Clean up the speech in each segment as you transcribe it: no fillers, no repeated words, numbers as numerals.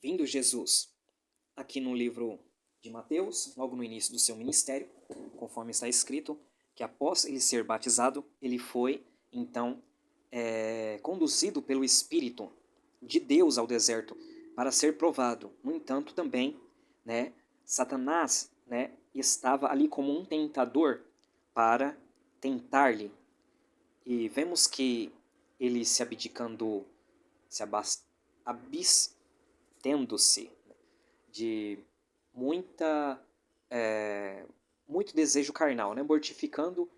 Vindo Jesus, aqui no livro de Mateus, logo no início do seu ministério, conforme está escrito, que após ele ser batizado, ele foi, então, conduzido pelo Espírito de Deus ao deserto para ser provado. No entanto, também, né, Satanás, né, estava ali como um tentador para tentar-lhe. E vemos que ele se abdicando, se abstendo-se de muita, muito desejo carnal, né? Mortificando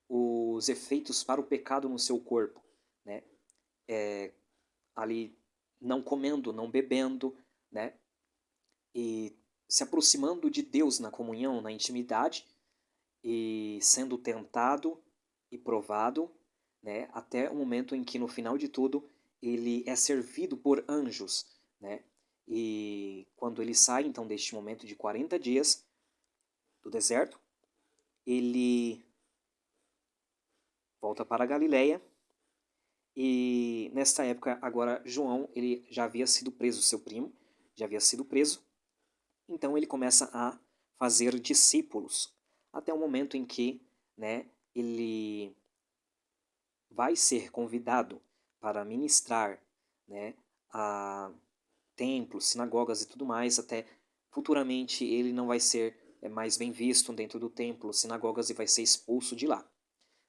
os efeitos para o pecado no seu corpo, né? Ali não comendo, não bebendo, né? E se aproximando de Deus na comunhão, na intimidade, e sendo tentado e provado, né? Até o momento em que, no final de tudo, ele é servido por anjos, né? E quando ele sai, então, deste momento de 40 dias do deserto, ele volta para a Galileia. E nesta época, agora, João, ele já havia sido preso, seu primo, já havia sido preso. Então ele começa a fazer discípulos, até o momento em que, né, ele vai ser convidado para ministrar, né, a templos, sinagogas e tudo mais, até futuramente ele não vai ser mais bem visto dentro do templo, sinagogas, e vai ser expulso de lá,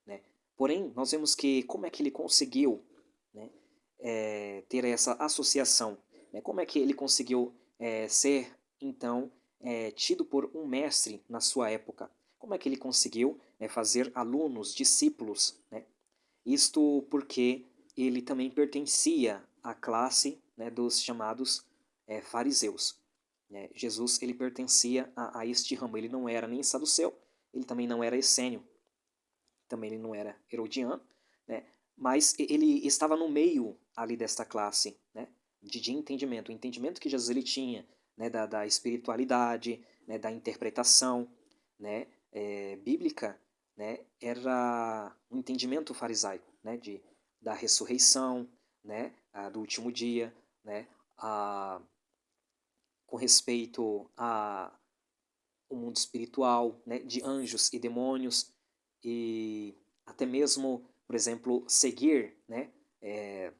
né? Porém, nós vemos que como é que ele conseguiu, né, ter essa associação, né? Como é que ele conseguiu ser, então, tido por um mestre na sua época? Como é que ele conseguiu fazer alunos, discípulos, né? Isto porque ele também pertencia à classe, né, dos chamados fariseus. Né? Jesus, ele pertencia a este ramo. Ele não era nem saduceu, ele também não era essênio, também ele não era herodiano, né? Mas ele estava no meio ali desta classe, né, de entendimento. O entendimento que Jesus ele tinha, né, da espiritualidade, né, da interpretação, né, bíblica, né, era um entendimento farisaico, né, da ressurreição, né, do último dia, né, com respeito a o mundo espiritual, né, de anjos e demônios, e até mesmo, por exemplo, seguir, né,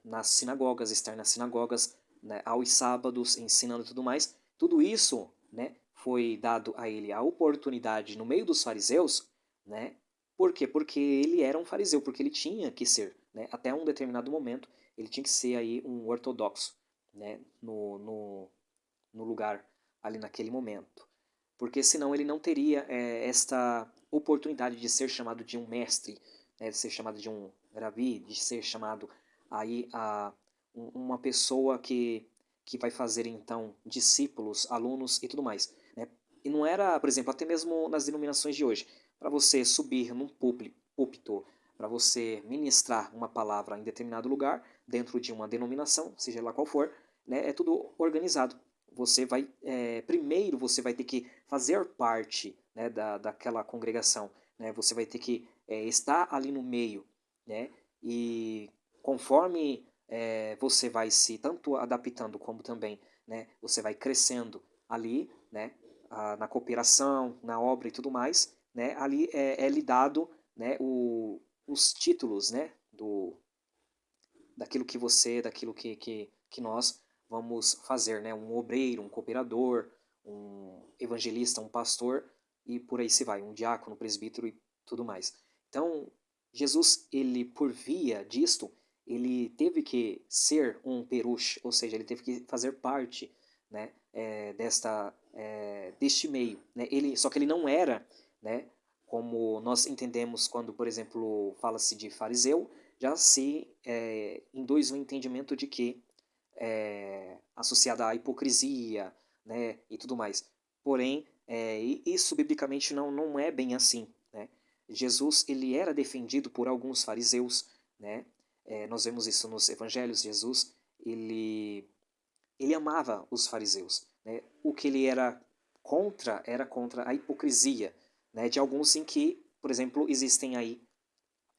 nas sinagogas, estar nas sinagogas, né, aos sábados, ensinando e tudo mais. Tudo isso, né, foi dado a ele a oportunidade no meio dos fariseus, né? Por quê? Porque ele era um fariseu, porque ele tinha que ser, né? Até um determinado momento, ele tinha que ser aí um ortodoxo, né, no lugar ali naquele momento, porque senão ele não teria esta oportunidade de ser chamado de um mestre, né, de ser chamado de um rabi, de ser chamado aí uma pessoa que vai fazer então discípulos, alunos e tudo mais, né? E não era, por exemplo, até mesmo nas denominações de hoje, para você subir num púlpito, para você ministrar uma palavra em determinado lugar, dentro de uma denominação, seja lá qual for, né, é tudo organizado. Você vai, primeiro você vai ter que fazer parte, né, daquela congregação, né? Você vai ter que estar ali no meio, né? E conforme você vai se tanto adaptando como também, né, você vai crescendo ali, né, na cooperação, na obra e tudo mais, né, ali lhe dado, né, os títulos, né, daquilo que você, daquilo que nós vamos fazer, né? Um obreiro, um cooperador, um evangelista, um pastor, e por aí se vai, um diácono, um presbítero e tudo mais. Então, Jesus, ele por via disto, ele teve que ser um perush, ou seja, ele teve que fazer parte, né, deste meio, né? Só que ele não era, né, como nós entendemos quando, por exemplo, fala-se de fariseu, já se induz um entendimento de que associada à hipocrisia, né, e tudo mais. Porém, isso biblicamente não é bem assim, né? Jesus, ele era defendido por alguns fariseus, né? Nós vemos isso nos evangelhos. Jesus, ele amava os fariseus, né? O que ele era contra a hipocrisia, né, de alguns em que, por exemplo, existem aí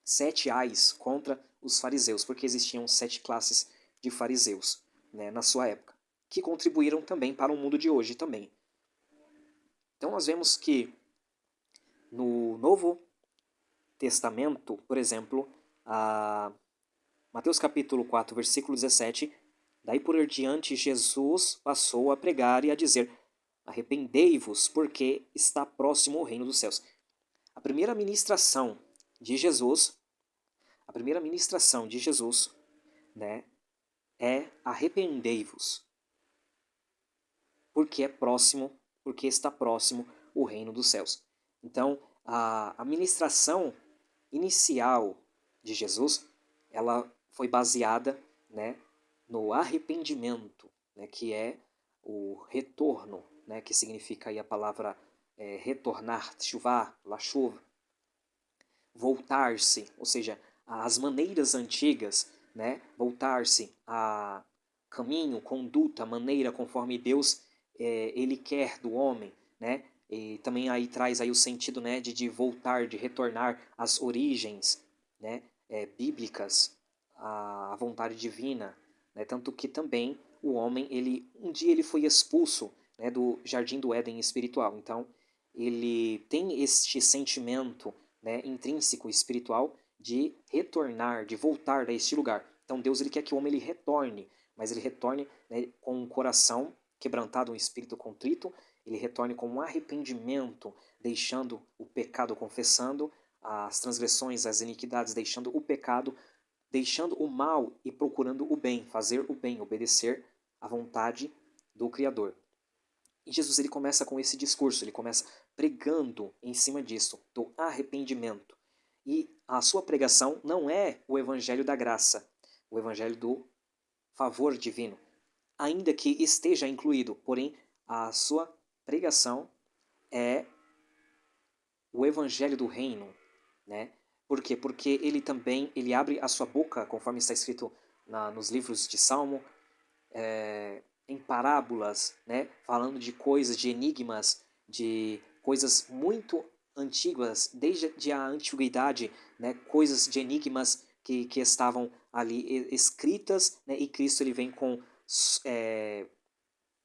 7 ais contra os fariseus, porque existiam 7 classes de fariseus, né, na sua época. que contribuíram também para o mundo de hoje também. Então nós vemos que no Novo Testamento, por exemplo, Mateus capítulo 4, versículo 17, daí por diante Jesus passou a pregar e a dizer: arrependei-vos, porque está próximo o reino dos céus. A primeira ministração de Jesus, né, é arrependei-vos, porque é próximo, porque está próximo o reino dos céus. Então, a ministração inicial de Jesus, ela foi baseada, né, no arrependimento, né, que é o retorno, né, que significa aí a palavra retornar, teshuvah, lashuv, voltar-se, ou seja, as maneiras antigas, né, voltar-se a caminho, conduta, maneira conforme Deus ele quer do homem, né? E também aí traz aí o sentido, né, de voltar, de retornar às origens, né, bíblicas, à vontade divina, né? Tanto que também o homem um dia ele foi expulso, né, do jardim do Éden espiritual. Então ele tem este sentimento, né, intrínseco espiritual de retornar, de voltar a este lugar. Então Deus ele quer que o homem ele retorne, mas ele retorne, né, com um coração quebrantado, um espírito contrito, ele retorne com um arrependimento, deixando o pecado, confessando as transgressões, as iniquidades, deixando o pecado, deixando o mal e procurando o bem, fazer o bem, obedecer à vontade do Criador. E Jesus ele começa com esse discurso, ele começa pregando em cima disso, do arrependimento. E a sua pregação não é o evangelho da graça, o evangelho do favor divino, ainda que esteja incluído, porém a sua pregação é o evangelho do reino, né? Por quê? Porque ele também ele abre a sua boca, conforme está escrito nos livros de Salmo, em parábolas, né? Falando de coisas, de enigmas, de coisas muito antigas, desde a antiguidade, né? Coisas de enigmas que estavam ali escritas, né? E Cristo ele vem com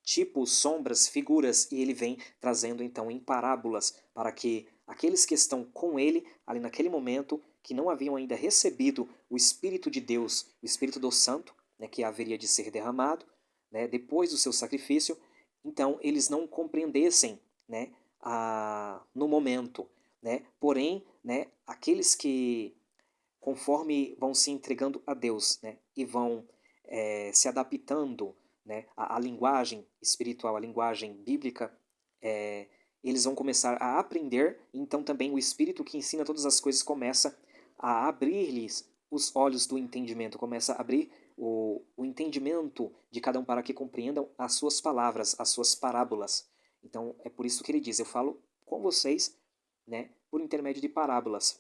tipos, sombras, figuras, e ele vem trazendo então em parábolas para que aqueles que estão com ele ali naquele momento, que não haviam ainda recebido o Espírito de Deus, o Espírito do Santo, né, que haveria de ser derramado, né, depois do seu sacrifício, então eles não compreendessem, né, no momento, né, porém, né, aqueles que conforme vão se entregando a Deus, né, e vão se adaptando, né, à linguagem espiritual, à linguagem bíblica, eles vão começar a aprender, então também o Espírito que ensina todas as coisas começa a abrir-lhes os olhos do entendimento, começa a abrir o entendimento de cada um para que compreendam as suas palavras, as suas parábolas. Então é por isso que ele diz, eu falo com vocês, né, por intermédio de parábolas,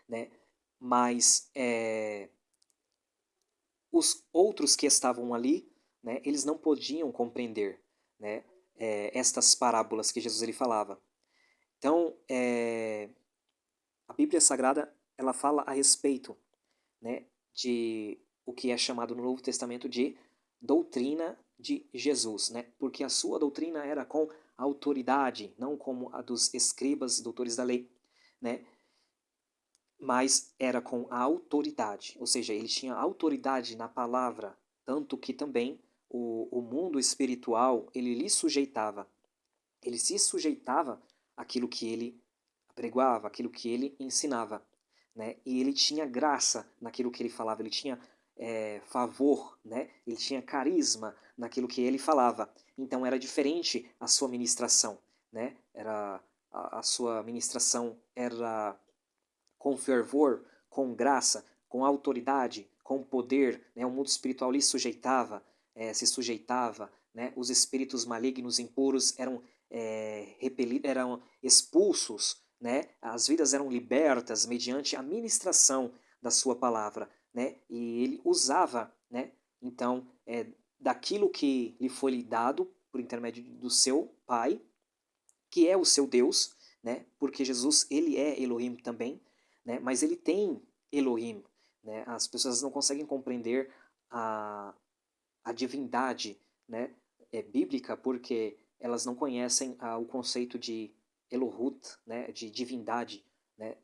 né, mas os outros que estavam ali, né, eles não podiam compreender, né, estas parábolas que Jesus ele falava. Então, a Bíblia Sagrada ela fala a respeito, né, de o que é chamado no Novo Testamento de doutrina de Jesus, né, porque a sua doutrina era com autoridade, não como a dos escribas, doutores da lei, né, mas era com a autoridade, ou seja, ele tinha autoridade na palavra, tanto que também o mundo espiritual ele lhe sujeitava, ele se sujeitava àquilo que ele pregoava, aquilo que ele ensinava, né? E ele tinha graça naquilo que ele falava, ele tinha favor, né? Ele tinha carisma naquilo que ele falava. Então era diferente a sua ministração, né? Era a sua ministração era com fervor, com graça, com autoridade, com poder, né? O mundo espiritual lhe sujeitava, se sujeitava, né? Os espíritos malignos impuros eram repelidos, eram expulsos, né? As vidas eram libertas mediante a ministração da sua palavra, né? E ele usava, né? Então, daquilo que lhe foi lhe dado por intermédio do seu Pai, que é o seu Deus, né? Porque Jesus ele é Elohim também, né? Mas ele tem Elohim, né? As pessoas não conseguem compreender a divindade, né, bíblica, porque elas não conhecem o conceito de Elohut, né, de divindade, né,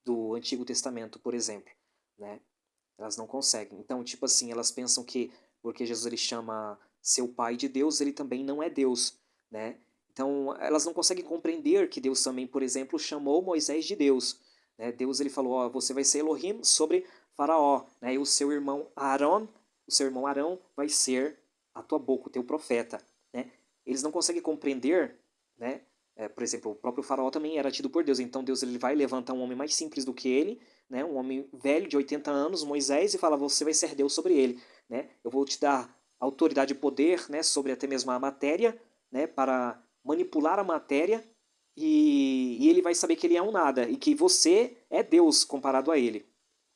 do Antigo Testamento, por exemplo, né? Elas não conseguem. Então, tipo assim, elas pensam que porque Jesus ele chama seu pai de Deus, ele também não é Deus, né? Então, elas não conseguem compreender que Deus também, por exemplo, chamou Moisés de Deus, né? Deus ele falou, ó, você vai ser Elohim sobre Faraó, né? E o seu irmão Arão vai ser a tua boca, o teu profeta, né? Eles não conseguem compreender, né? Por exemplo, o próprio Faraó também era tido por Deus, então Deus ele vai levantar um homem mais simples do que ele, né, um homem velho de 80 anos, Moisés, e fala, você vai ser Deus sobre ele, né? Eu vou te dar autoridade e poder, né, sobre até mesmo a matéria, né, para manipular a matéria, e ele vai saber que ele é um nada, e que você é Deus comparado a ele.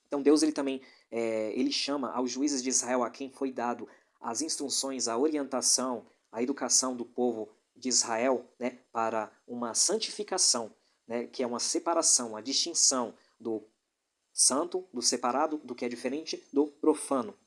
Então Deus ele também ele chama aos juízes de Israel, a quem foi dado as instruções, a orientação, a educação do povo de Israel, né, para uma santificação, né, que é uma separação, a distinção do santo, do separado, do que é diferente, do profano.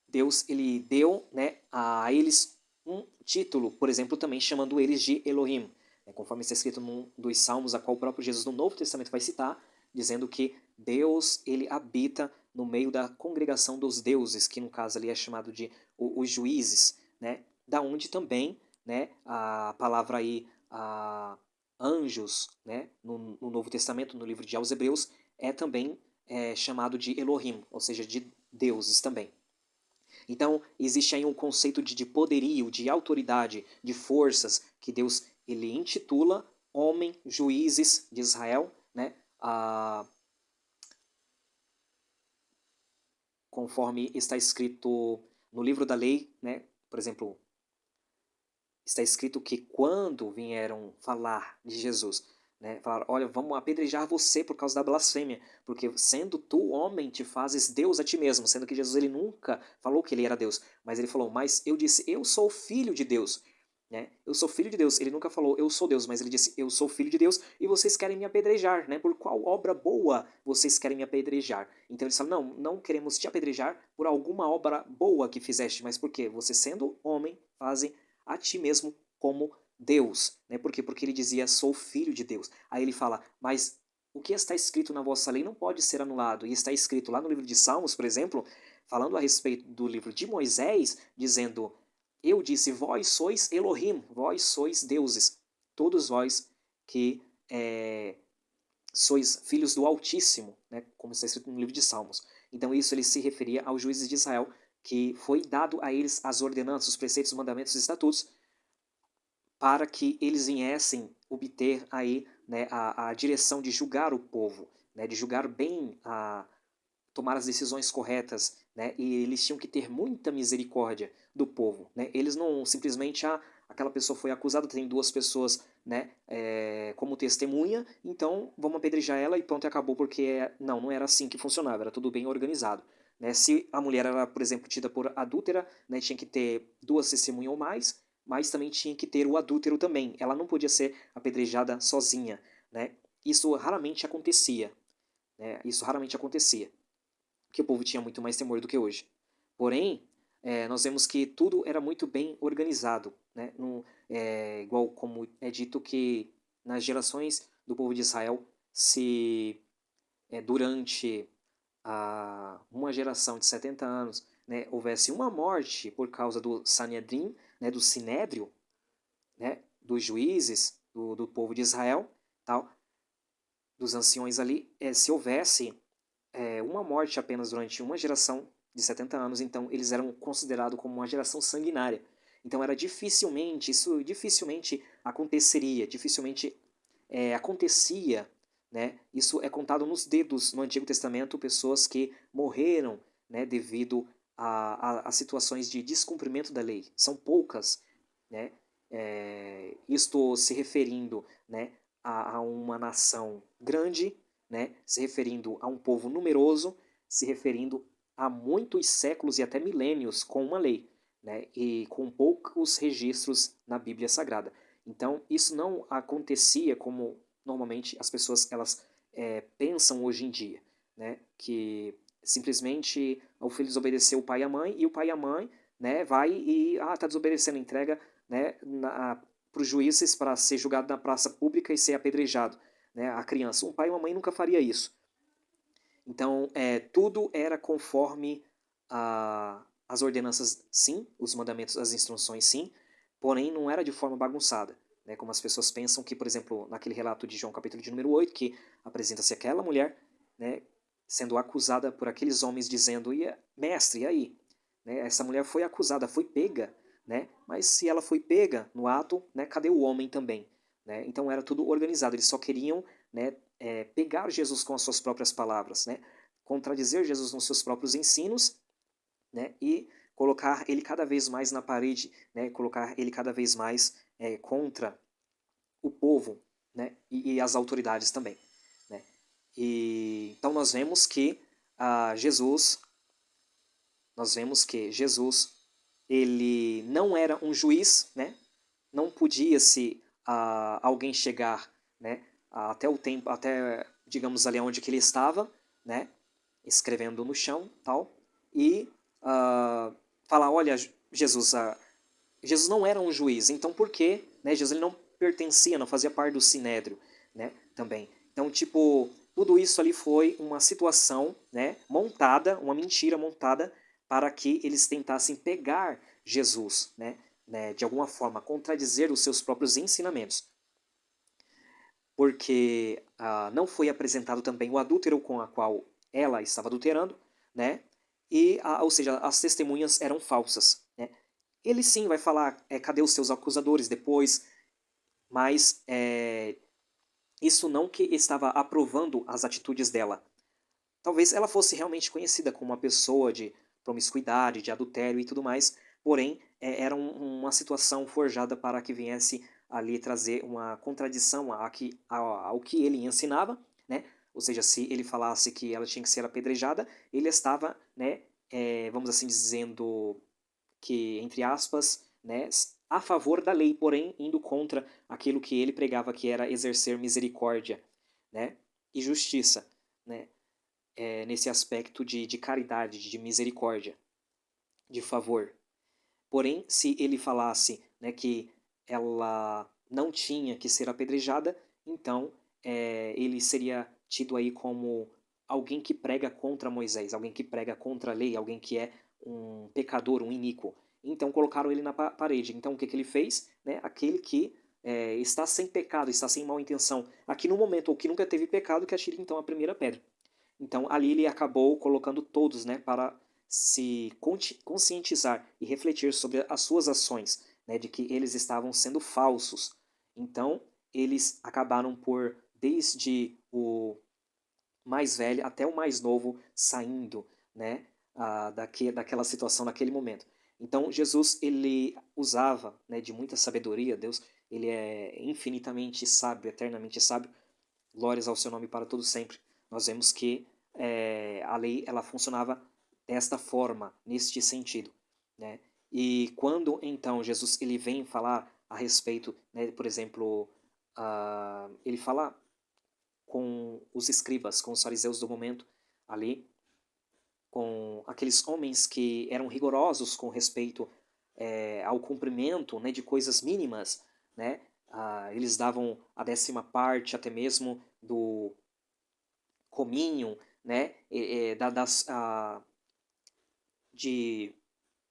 Deus ele deu, né, a eles um título, por exemplo, também chamando eles de Elohim, né, conforme está escrito num dos Salmos, a qual o próprio Jesus no Novo Testamento vai citar, dizendo que Deus ele habita no meio da congregação dos deuses, que no caso ali é chamado de os juízes, né, da onde também, né, a palavra aí anjos, né, no Novo Testamento, no livro de aos Hebreus, é também chamado de Elohim, ou seja, de deuses também. Então, existe aí um conceito de poderio, de autoridade, de forças que Deus ele intitula homem, juízes de Israel, né? Conforme está escrito no livro da lei, né? Por exemplo, está escrito que quando vieram falar de Jesus, né, falaram, olha, vamos apedrejar você por causa da blasfêmia, porque sendo tu homem, te fazes Deus a ti mesmo, sendo que Jesus ele nunca falou que ele era Deus, mas ele falou, mas eu disse, eu sou filho de Deus, né? Eu sou filho de Deus. Ele nunca falou, eu sou Deus, mas ele disse, eu sou filho de Deus e vocês querem me apedrejar, né? Por qual obra boa vocês querem me apedrejar? Então eles falam, não queremos te apedrejar por alguma obra boa que fizeste, mas porque você sendo homem, fazem a ti mesmo como Deus, né? Por quê? Porque ele dizia, sou filho de Deus. Aí ele fala, mas o que está escrito na vossa lei não pode ser anulado. E está escrito lá no livro de Salmos, por exemplo, falando a respeito do livro de Moisés, dizendo, eu disse, vós sois Elohim, vós sois deuses, todos vós que sois filhos do Altíssimo, né? Como está escrito no livro de Salmos. Então isso ele se referia aos juízes de Israel, que foi dado a eles as ordenanças, os preceitos, os mandamentos e estatutos, para que eles viessem obter aí, né, a direção de julgar o povo, né, de julgar bem, tomar as decisões corretas, né, e eles tinham que ter muita misericórdia do povo, né, eles não simplesmente, aquela pessoa foi acusada, tem duas pessoas, né, como testemunha, então vamos apedrejar ela e pronto, acabou, porque não era assim que funcionava, era tudo bem organizado. Né, se a mulher era, por exemplo, tida por adúltera, né, tinha que ter duas testemunhas ou mais, mas também tinha que ter o adúltero também. Ela não podia ser apedrejada sozinha, né? Isso raramente acontecia, né? Isso raramente acontecia, porque o povo tinha muito mais temor do que hoje. Porém, nós vemos que tudo era muito bem organizado, né? Igual como é dito que nas gerações do povo de Israel, se durante uma geração de 70 anos, né, houvesse uma morte por causa do Sanedrim, né, do Sinédrio, né, dos juízes, do povo de Israel, tal, dos anciões ali, se houvesse uma morte apenas durante uma geração de 70 anos, então eles eram considerados como uma geração sanguinária. Então isso dificilmente aconteceria, dificilmente acontecia, né? Isso é contado nos dedos no Antigo Testamento, pessoas que morreram, né, devido a situações de descumprimento da lei. São poucas, né? Isto se referindo, né, a uma nação grande, né, se referindo a um povo numeroso, se referindo a muitos séculos e até milênios com uma lei, né, e com poucos registros na Bíblia Sagrada. Então, isso não acontecia como normalmente as pessoas elas pensam hoje em dia, né, que simplesmente o filho desobedeceu o pai e a mãe né, vai e está desobedecendo, entrega, né, para os juízes para ser julgado na praça pública e ser apedrejado, né, a criança. Um pai e uma mãe nunca faria isso. Então, tudo era conforme as ordenanças, sim, os mandamentos, as instruções, sim, porém não era de forma bagunçada, né, como as pessoas pensam que, por exemplo, naquele relato de João capítulo de número 8, que apresenta-se aquela mulher, né, sendo acusada por aqueles homens dizendo, mestre, e aí? Né, essa mulher foi acusada, foi pega, né, mas se ela foi pega no ato, né, cadê o homem também? Né? Então era tudo organizado, eles só queriam, né, pegar Jesus com as suas próprias palavras, né, contradizer Jesus nos seus próprios ensinos, né, e colocar ele cada vez mais na parede, né, colocar ele cada vez mais contra o povo, né, e as autoridades também. Né. Então nós vemos que Jesus ele não era um juiz, né, não podia se alguém chegar, né, até o tempo, até digamos ali onde que ele estava, né, escrevendo no chão, tal, e falar, olha, Jesus, Jesus não era um juiz, então por que, né, Jesus ele não pertencia, não fazia parte do sinédrio, né, também. Então, tipo, tudo isso ali foi uma situação, né, montada, uma mentira montada para que eles tentassem pegar Jesus, né, de alguma forma, contradizer os seus próprios ensinamentos. Porque não foi apresentado também o adúltero com a qual ela estava adulterando, né? E, ou seja, as testemunhas eram falsas, né? Ele sim vai falar, cadê os seus acusadores depois, mas isso não que estava aprovando as atitudes dela. Talvez ela fosse realmente conhecida como uma pessoa de promiscuidade, de adultério e tudo mais, porém era uma situação forjada para que viesse ali trazer uma contradição ao que ele ensinava, né? Ou seja, se ele falasse que ela tinha que ser apedrejada, ele estava, né, vamos assim dizendo que, entre aspas, né, a favor da lei, porém indo contra aquilo que ele pregava que era exercer misericórdia, né, e justiça, né, nesse aspecto de caridade, de misericórdia, de favor. Porém, se ele falasse, né, que ela não tinha que ser apedrejada, então ele seria tido aí como alguém que prega contra Moisés, alguém que prega contra a lei, alguém que é um pecador, um iníquo. Então colocaram ele na parede. Então o que, que ele fez? Né, aquele que está sem pecado, está sem mal intenção, aqui no momento, ou que nunca teve pecado, que atire então a primeira pedra. Então ali ele acabou colocando todos, né, para se conscientizar e refletir sobre as suas ações, né, de que eles estavam sendo falsos. Então eles acabaram por, desde o mais velho até o mais novo, saindo, né, daquela situação, naquele momento. Então Jesus ele usava, né, de muita sabedoria. Deus ele é infinitamente sábio, eternamente sábio. Glórias ao seu nome para todo sempre. Nós vemos que a lei ela funcionava desta forma, neste sentido, né? E quando então Jesus ele vem falar a respeito, né, por exemplo, ele fala com os escribas, com os fariseus do momento ali, com aqueles homens que eram rigorosos com respeito ao cumprimento, né, de coisas mínimas, né? Eles davam a 10ª parte até mesmo do cominho, né, de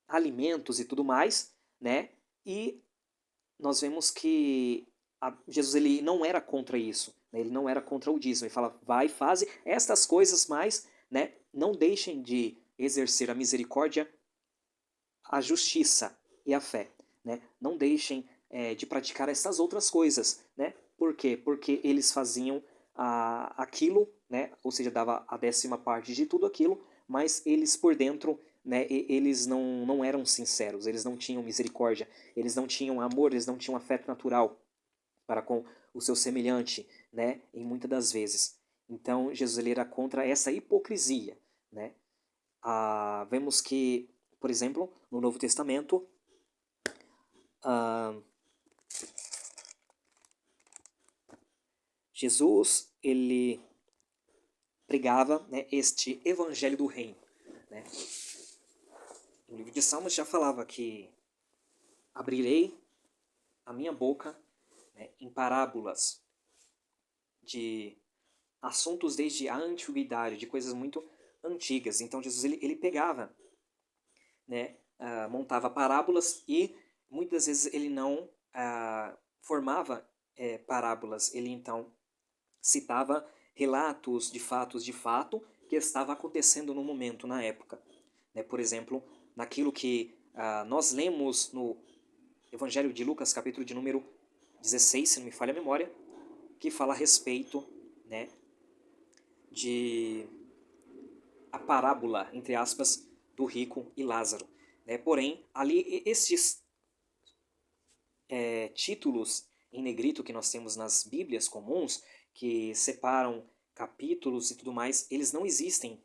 alimentos e tudo mais, né, e nós vemos que Jesus ele não era contra isso, né, ele não era contra o dízimo, ele fala, vai, faze estas coisas, mas, né, não deixem de exercer a misericórdia, a justiça e a fé, né, não deixem de praticar essas outras coisas, né, por quê? Porque eles faziam aquilo, né, ou seja, dava a 10ª parte de tudo aquilo, mas eles por dentro, né, eles não eram sinceros, eles não tinham misericórdia, eles não tinham amor, eles não tinham afeto natural para com o seu semelhante, né, em muitas das vezes. Então Jesus ele era contra essa hipocrisia, né. Vemos que, por exemplo, no Novo Testamento, Jesus ele pregava, né, este evangelho do reino, né? o livro de Salmos já falava que abrirei a minha boca, né, em parábolas de assuntos desde a antiguidade, de coisas muito antigas. Então Jesus ele pegava, né, montava parábolas e muitas vezes ele não formava parábolas, ele então citava relatos de fatos de fato que estava acontecendo no momento, na época. Né? Por exemplo, naquilo que nós lemos no Evangelho de Lucas, capítulo de número 16, se não me falha a memória, que fala a respeito, né, de a parábola, entre aspas, do rico e Lázaro. Né? Porém, ali estes títulos em negrito que nós temos nas Bíblias comuns, que separam capítulos e tudo mais, eles não existem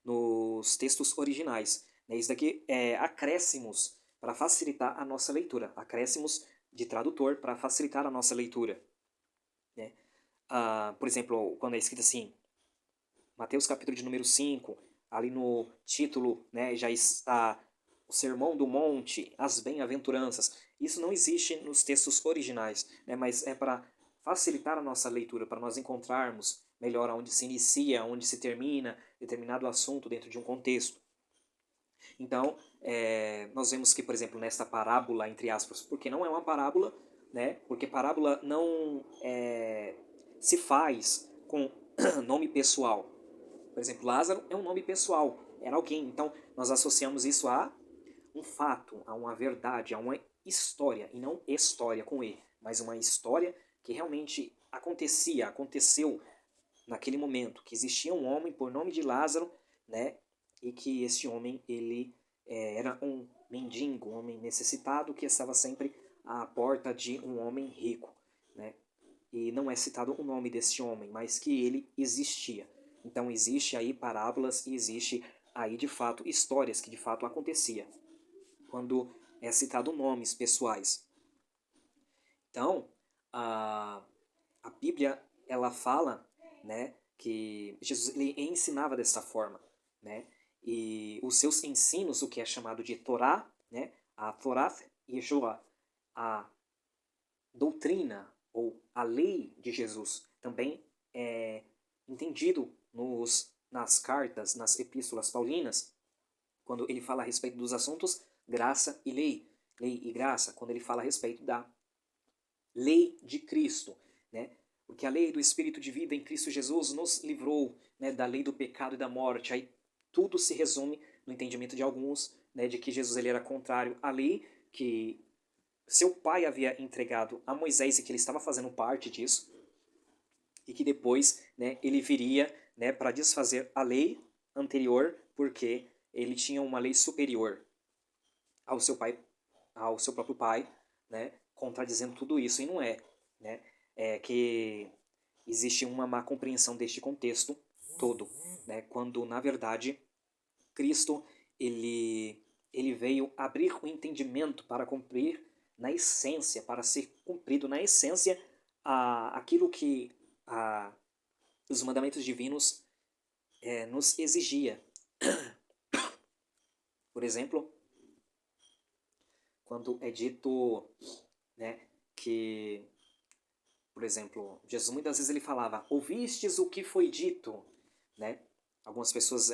nos textos originais. Né? Isso daqui é acréscimos para facilitar a nossa leitura, acréscimos de tradutor para facilitar a nossa leitura. Né? Por exemplo, quando é escrito assim, Mateus capítulo de número 5, ali no título, né, já está o Sermão do Monte, as Bem-aventuranças. Isso não existe nos textos originais, né, mas é para facilitar a nossa leitura, para nós encontrarmos melhor onde se inicia, onde se termina determinado assunto dentro de um contexto. Então, nós vemos que, por exemplo, nesta parábola, entre aspas, porque não é uma parábola, né, porque parábola não se faz com nome pessoal. Por exemplo, Lázaro é um nome pessoal, era alguém. Então, nós associamos isso a um fato, a uma verdade, a uma história, e não história com E, mas uma história que realmente aconteceu naquele momento, que existia um homem por nome de Lázaro, né, e que esse homem, ele era um mendigo, um homem necessitado que estava sempre à porta de um homem rico, né, e não é citado o nome desse homem, mas que ele existia. Então existe aí parábolas e existe aí de fato histórias que de fato acontecia quando é citado nomes pessoais. Então a Bíblia ela fala, né, que Jesus ele ensinava dessa forma, né, e os seus ensinos, o que é chamado de Torá, né, a Torá Yeshua, a doutrina ou a lei de Jesus também é entendido nas cartas, nas epístolas paulinas, quando ele fala a respeito dos assuntos graça e lei e graça, quando ele fala a respeito da lei de Cristo, né? Porque a lei do Espírito de vida em Cristo Jesus nos livrou, né, da lei do pecado e da morte. Aí tudo se resume no entendimento de alguns, né, de que Jesus ele era contrário à lei que seu pai havia entregado a Moisés e que ele estava fazendo parte disso, e que depois, né, ele viria, né, para desfazer a lei anterior, porque ele tinha uma lei superior ao seu pai, ao seu próprio pai, né, contradizendo tudo isso, e não é, né, é que existe uma má compreensão deste contexto todo, né, quando na verdade Cristo ele veio abrir o entendimento para cumprir na essência, para ser cumprido na essência aquilo que os mandamentos divinos nos exigia. Por exemplo, quando é dito, né, que, por exemplo, Jesus muitas vezes ele falava, ouvistes o que foi dito, né? Algumas pessoas,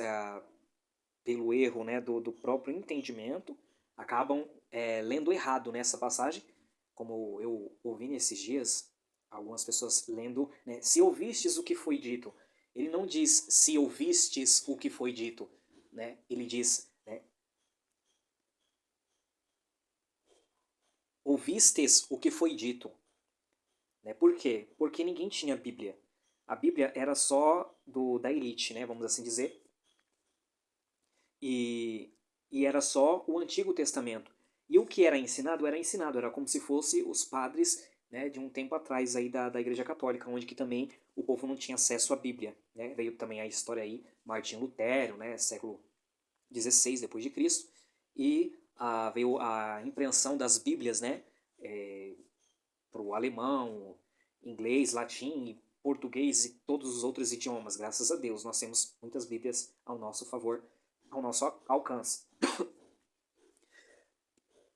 pelo erro, né, do próprio entendimento, acabam lendo errado nessa passagem, como eu ouvi nesses dias, algumas pessoas lendo, né, se ouvistes o que foi dito. Ele não diz se ouvistes o que foi dito, né? Ele diz, né, ouvistes o que foi dito. Né? Por quê? Porque ninguém tinha Bíblia. A Bíblia era só da elite, né, vamos assim dizer, e, e era só o Antigo Testamento. E o que era ensinado, era como se fosse os padres, né, de um tempo atrás aí da Igreja Católica, onde que também o povo não tinha acesso à Bíblia. Né? Veio também a história aí, Martinho Lutero, né, século XVI depois de Cristo, e veio a impressão das Bíblias, né, para o alemão, inglês, latim, português e todos os outros idiomas. Graças a Deus, nós temos muitas Bíblias ao nosso favor, ao nosso alcance.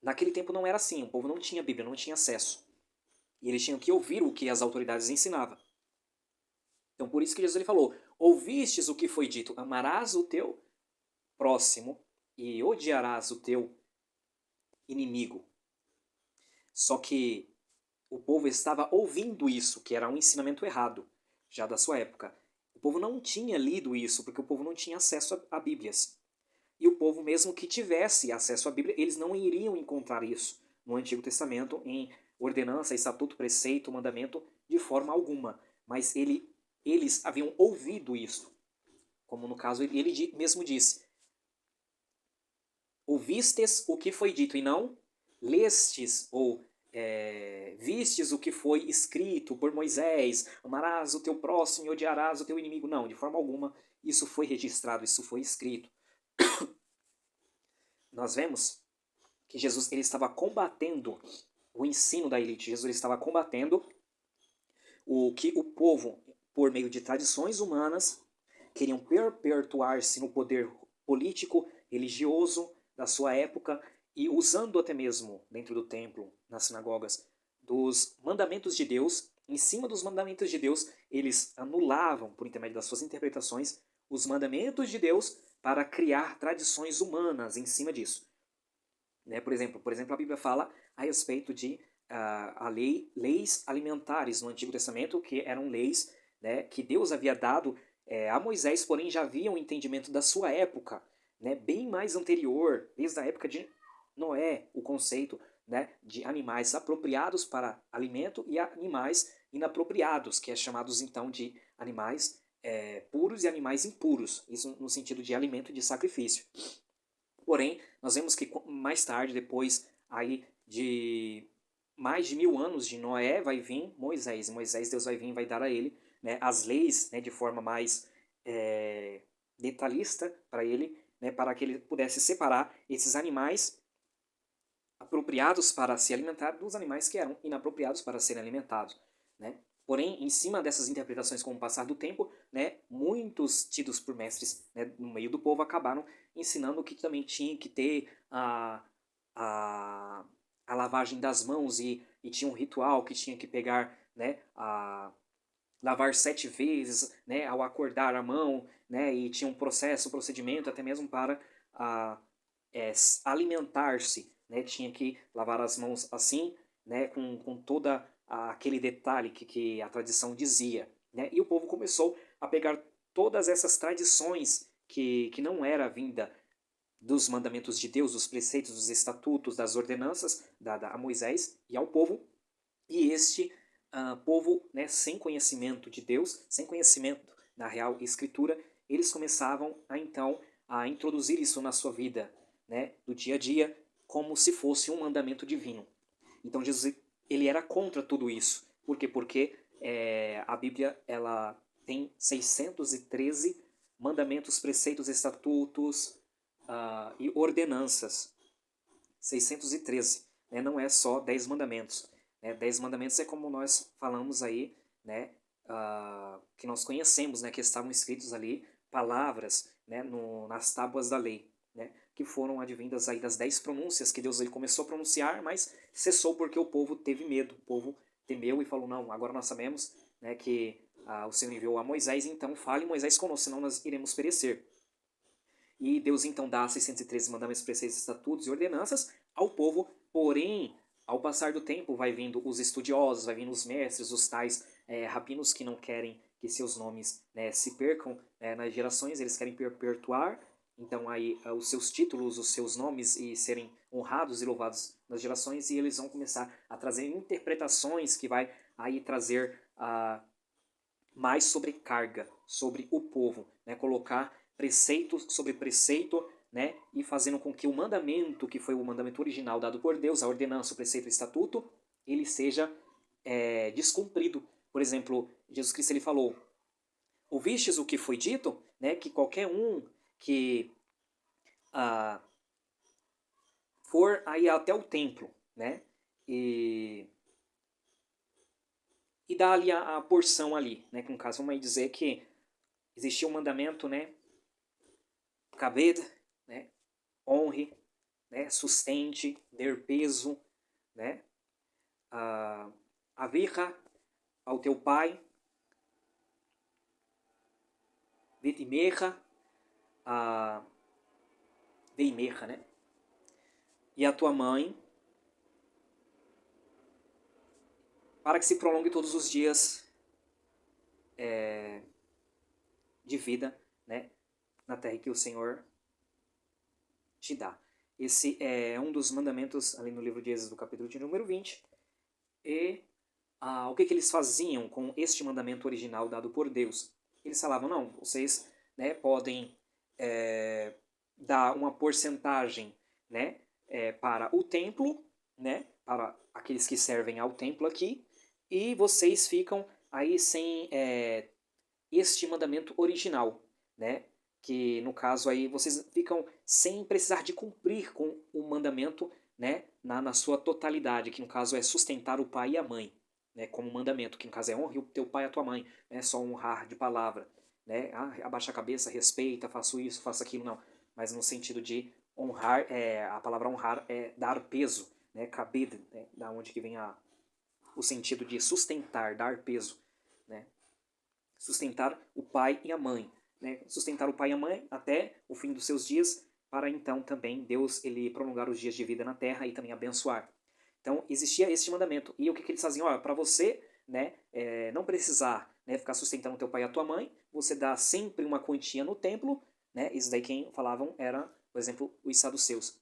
naquele tempo não era assim, o povo não tinha Bíblia, não tinha acesso. E eles tinham que ouvir o que as autoridades ensinavam. Então por isso que Jesus ele falou, ouvistes o que foi dito, amarás o teu próximo e odiarás o teu inimigo. Só que o povo estava ouvindo isso, que era um ensinamento errado, já da sua época. O povo não tinha lido isso, porque o povo não tinha acesso a Bíblias. E o povo, mesmo que tivesse acesso à Bíblia, eles não iriam encontrar isso no Antigo Testamento, em ordenança, estatuto, preceito, mandamento, de forma alguma. Mas eles haviam ouvido isso. Como no caso, ele mesmo disse, ouvistes o que foi dito e não lestes ou vistes o que foi escrito por Moisés, amarás o teu próximo e odiarás o teu inimigo. Não, de forma alguma isso foi registrado, isso foi escrito. Nós vemos que Jesus ele estava combatendo o ensino da elite. Jesus ele estava combatendo o que o povo, por meio de tradições humanas, queriam perpetuar-se no poder político, religioso da sua época e usando até mesmo dentro do templo, nas sinagogas, dos mandamentos de Deus. Em cima dos mandamentos de Deus, eles anulavam, por intermédio das suas interpretações, os mandamentos de Deus para criar tradições humanas em cima disso. Né? Por exemplo, a Bíblia fala a respeito de leis alimentares no Antigo Testamento, que eram leis, né, que Deus havia dado a Moisés, porém já havia um entendimento da sua época, né, bem mais anterior, desde a época de Noé, o conceito, né, de animais apropriados para alimento e animais inapropriados, que é chamados então de animais puros e animais impuros, isso no sentido de alimento e de sacrifício. Porém, nós vemos que mais tarde, depois aí de mais de 1000 anos de Noé, vai vir Moisés. E Moisés, Deus vai vir e vai dar a ele, né, as leis, né, de forma mais detalhista para ele, né, para que ele pudesse separar esses animais apropriados para se alimentar dos animais que eram inapropriados para serem alimentados, né? Porém, em cima dessas interpretações com o passar do tempo, né, muitos tidos por mestres, né, no meio do povo acabaram ensinando que também tinha que ter a, a lavagem das mãos e tinha um ritual que tinha que pegar, né, lavar 7 vezes, né, ao acordar a mão, né, e tinha um processo, um procedimento até mesmo para alimentar-se, né, tinha que lavar as mãos assim, né, com toda aquele detalhe que a tradição dizia, né, e o povo começou a pegar todas essas tradições que não era vinda dos mandamentos de Deus, dos preceitos, dos estatutos, das ordenanças dada a Moisés e ao povo, e este povo, né, sem conhecimento de Deus, sem conhecimento da real escritura, eles começavam então a introduzir isso na sua vida, né, do dia a dia, como se fosse um mandamento divino. Então Jesus ele era contra tudo isso. Por quê? Porque a Bíblia ela tem 613 mandamentos, preceitos, estatutos e ordenanças. 613, né? Não é só 10 mandamentos. Né? 10 mandamentos é como nós falamos aí, né? Que nós conhecemos, né? Que estavam escritos ali, palavras, né? Nas tábuas da lei, né? Que foram advindas aí das 10 pronúncias que Deus ele começou a pronunciar, mas cessou porque o povo teve medo, o povo temeu e falou, não, agora nós sabemos, né, que o Senhor enviou a Moisés, então fale Moisés conosco, senão nós iremos perecer. E Deus então dá 613 mandamentos, preceitos, estatutos e ordenanças ao povo, porém, ao passar do tempo, vai vindo os estudiosos, vai vindo os mestres, os tais rabinos que não querem que seus nomes, né, se percam nas gerações, eles querem perpetuar, então aí os seus títulos, os seus nomes e serem honrados e louvados nas gerações, e eles vão começar a trazer interpretações que vai aí trazer mais sobrecarga sobre o povo, né, colocar preceito sobre preceito, né, e fazendo com que o mandamento, que foi o mandamento original dado por Deus, a ordenança, o preceito, o estatuto, ele seja descumprido. Por exemplo, Jesus Cristo ele falou, ouvistes o que foi dito, né, que qualquer um que for aí até o templo, né, e dá ali a porção ali, né, que no caso vamos aí dizer que existia um mandamento, né, Kaved, né, honre, né? Sustente, dê peso, né? Avicha ao teu pai, vetimecha, veimecha, né? E a tua mãe, para que se prolongue todos os dias de vida, né? Na terra que o Senhor te dá. Esse é um dos mandamentos ali no livro de Êxodo, capítulo de número 20. E o que eles faziam com este mandamento original dado por Deus? Eles falavam, não, vocês, né, podem dar uma porcentagem, né, para o templo, né, para aqueles que servem ao templo aqui, e vocês ficam aí sem este mandamento original, né, que no caso aí vocês ficam sem precisar de cumprir com o mandamento, né, na sua totalidade, que no caso é sustentar o pai e a mãe, né, como mandamento, que no caso é honre o teu pai e a tua mãe, não é só honrar de palavra, né, abaixa a cabeça, respeita, faço isso, faço aquilo, não, mas no sentido de honrar, a palavra honrar é dar peso, né, kabed, né, da onde que vem o sentido de sustentar, dar peso, né, sustentar o pai e a mãe, né? Sustentar o pai e a mãe até o fim dos seus dias, para então também Deus ele prolongar os dias de vida na terra e também abençoar. Então existia este mandamento. E o que eles faziam? Para você, né, não precisar, né, ficar sustentando teu pai e a tua mãe, você dá sempre uma quantia no templo, né? Isso daí quem falavam era, por exemplo, os saduceus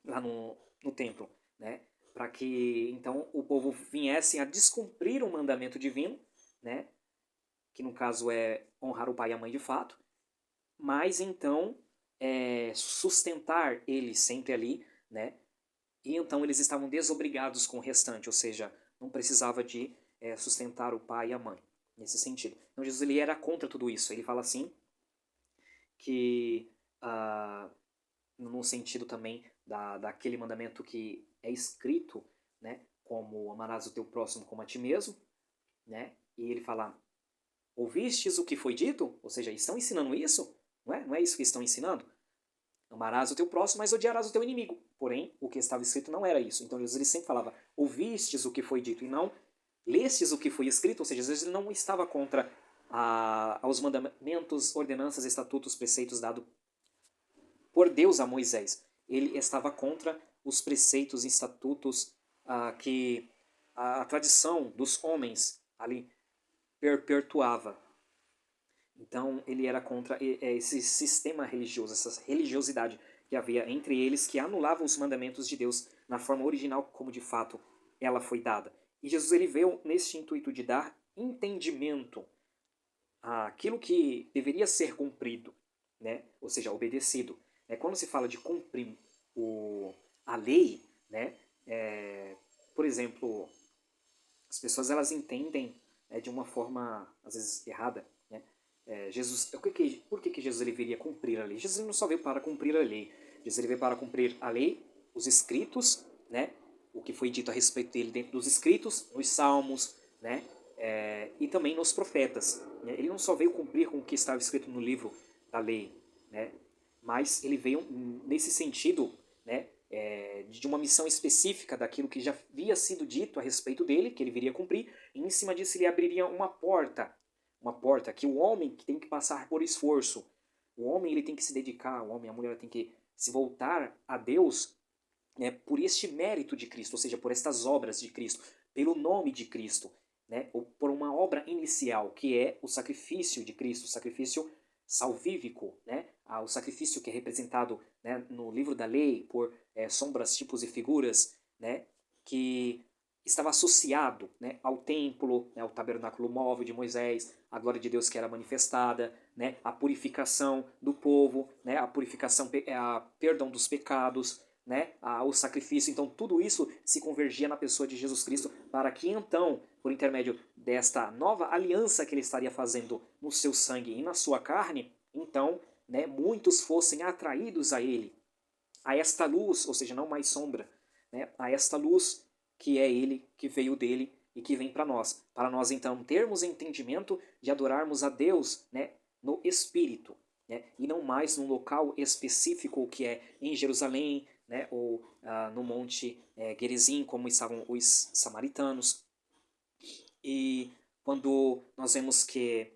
lá no templo, né? Para que então o povo viesse a descumprir um mandamento divino, né? Que no caso é honrar o pai e a mãe de fato, mas então sustentar eles sempre ali, né? E então eles estavam desobrigados com o restante, ou seja, não precisava de sustentar o pai e a mãe, nesse sentido. Então Jesus ele era contra tudo isso. Ele fala assim que no sentido também daquele mandamento que é escrito, né? Como amarás o teu próximo como a ti mesmo, né? E ele fala ouvistes o que foi dito? Ou seja, estão ensinando isso? Não é isso que estão ensinando? Amarás o teu próximo, mas odiarás o teu inimigo. Porém, o que estava escrito não era isso. Então Jesus ele sempre falava, ouvistes o que foi dito, e não lestes o que foi escrito. Ou seja, Jesus ele não estava contra aos mandamentos, ordenanças, estatutos, preceitos dados por Deus a Moisés. Ele estava contra os preceitos e estatutos que a tradição dos homens ali perpetuava. Então ele era contra esse sistema religioso, essa religiosidade que havia entre eles, que anulava os mandamentos de Deus na forma original como de fato ela foi dada. E Jesus ele veio nesse intuito de dar entendimento àquilo que deveria ser cumprido, né? Ou seja, obedecido. Quando se fala de cumprir a lei, né? Por exemplo, as pessoas elas entendem de uma forma às vezes errada, né? Jesus, por que Jesus ele viria cumprir a lei? Jesus não só veio para cumprir a lei. Jesus ele veio para cumprir a lei, os escritos, né? O que foi dito a respeito dele dentro dos escritos, nos salmos, né? E também nos profetas. Né? Ele não só veio cumprir com o que estava escrito no livro da lei, né? Mas ele veio nesse sentido, né? De uma missão específica daquilo que já havia sido dito a respeito dele, que ele viria cumprir, e em cima disso ele abriria uma porta que o homem tem que passar por esforço. O homem ele tem que se dedicar, o homem e a mulher tem que se voltar a Deus, né, por este mérito de Cristo, ou seja, por estas obras de Cristo, pelo nome de Cristo, né, ou por uma obra inicial, que é o sacrifício de Cristo, o sacrifício salvífico, né, o sacrifício que é representado, né, no livro da lei por sombras, tipos e figuras, né, que estava associado, né, ao templo, né, ao tabernáculo móvel de Moisés, a glória de Deus que era manifestada, né, a purificação do povo, né, a purificação, a perdão dos pecados, né, o sacrifício. Então tudo isso se convergia na pessoa de Jesus Cristo para que então, por intermédio desta nova aliança que ele estaria fazendo no seu sangue e na sua carne, então, né, muitos fossem atraídos a ele, a esta luz, ou seja, não mais sombra, né, a esta luz que é ele, que veio dele e que vem para nós então termos entendimento de adorarmos a Deus, né, no Espírito, né, e não mais num local específico que é em Jerusalém, né, ou no Monte Gerizim, como estavam os samaritanos. E quando nós vemos que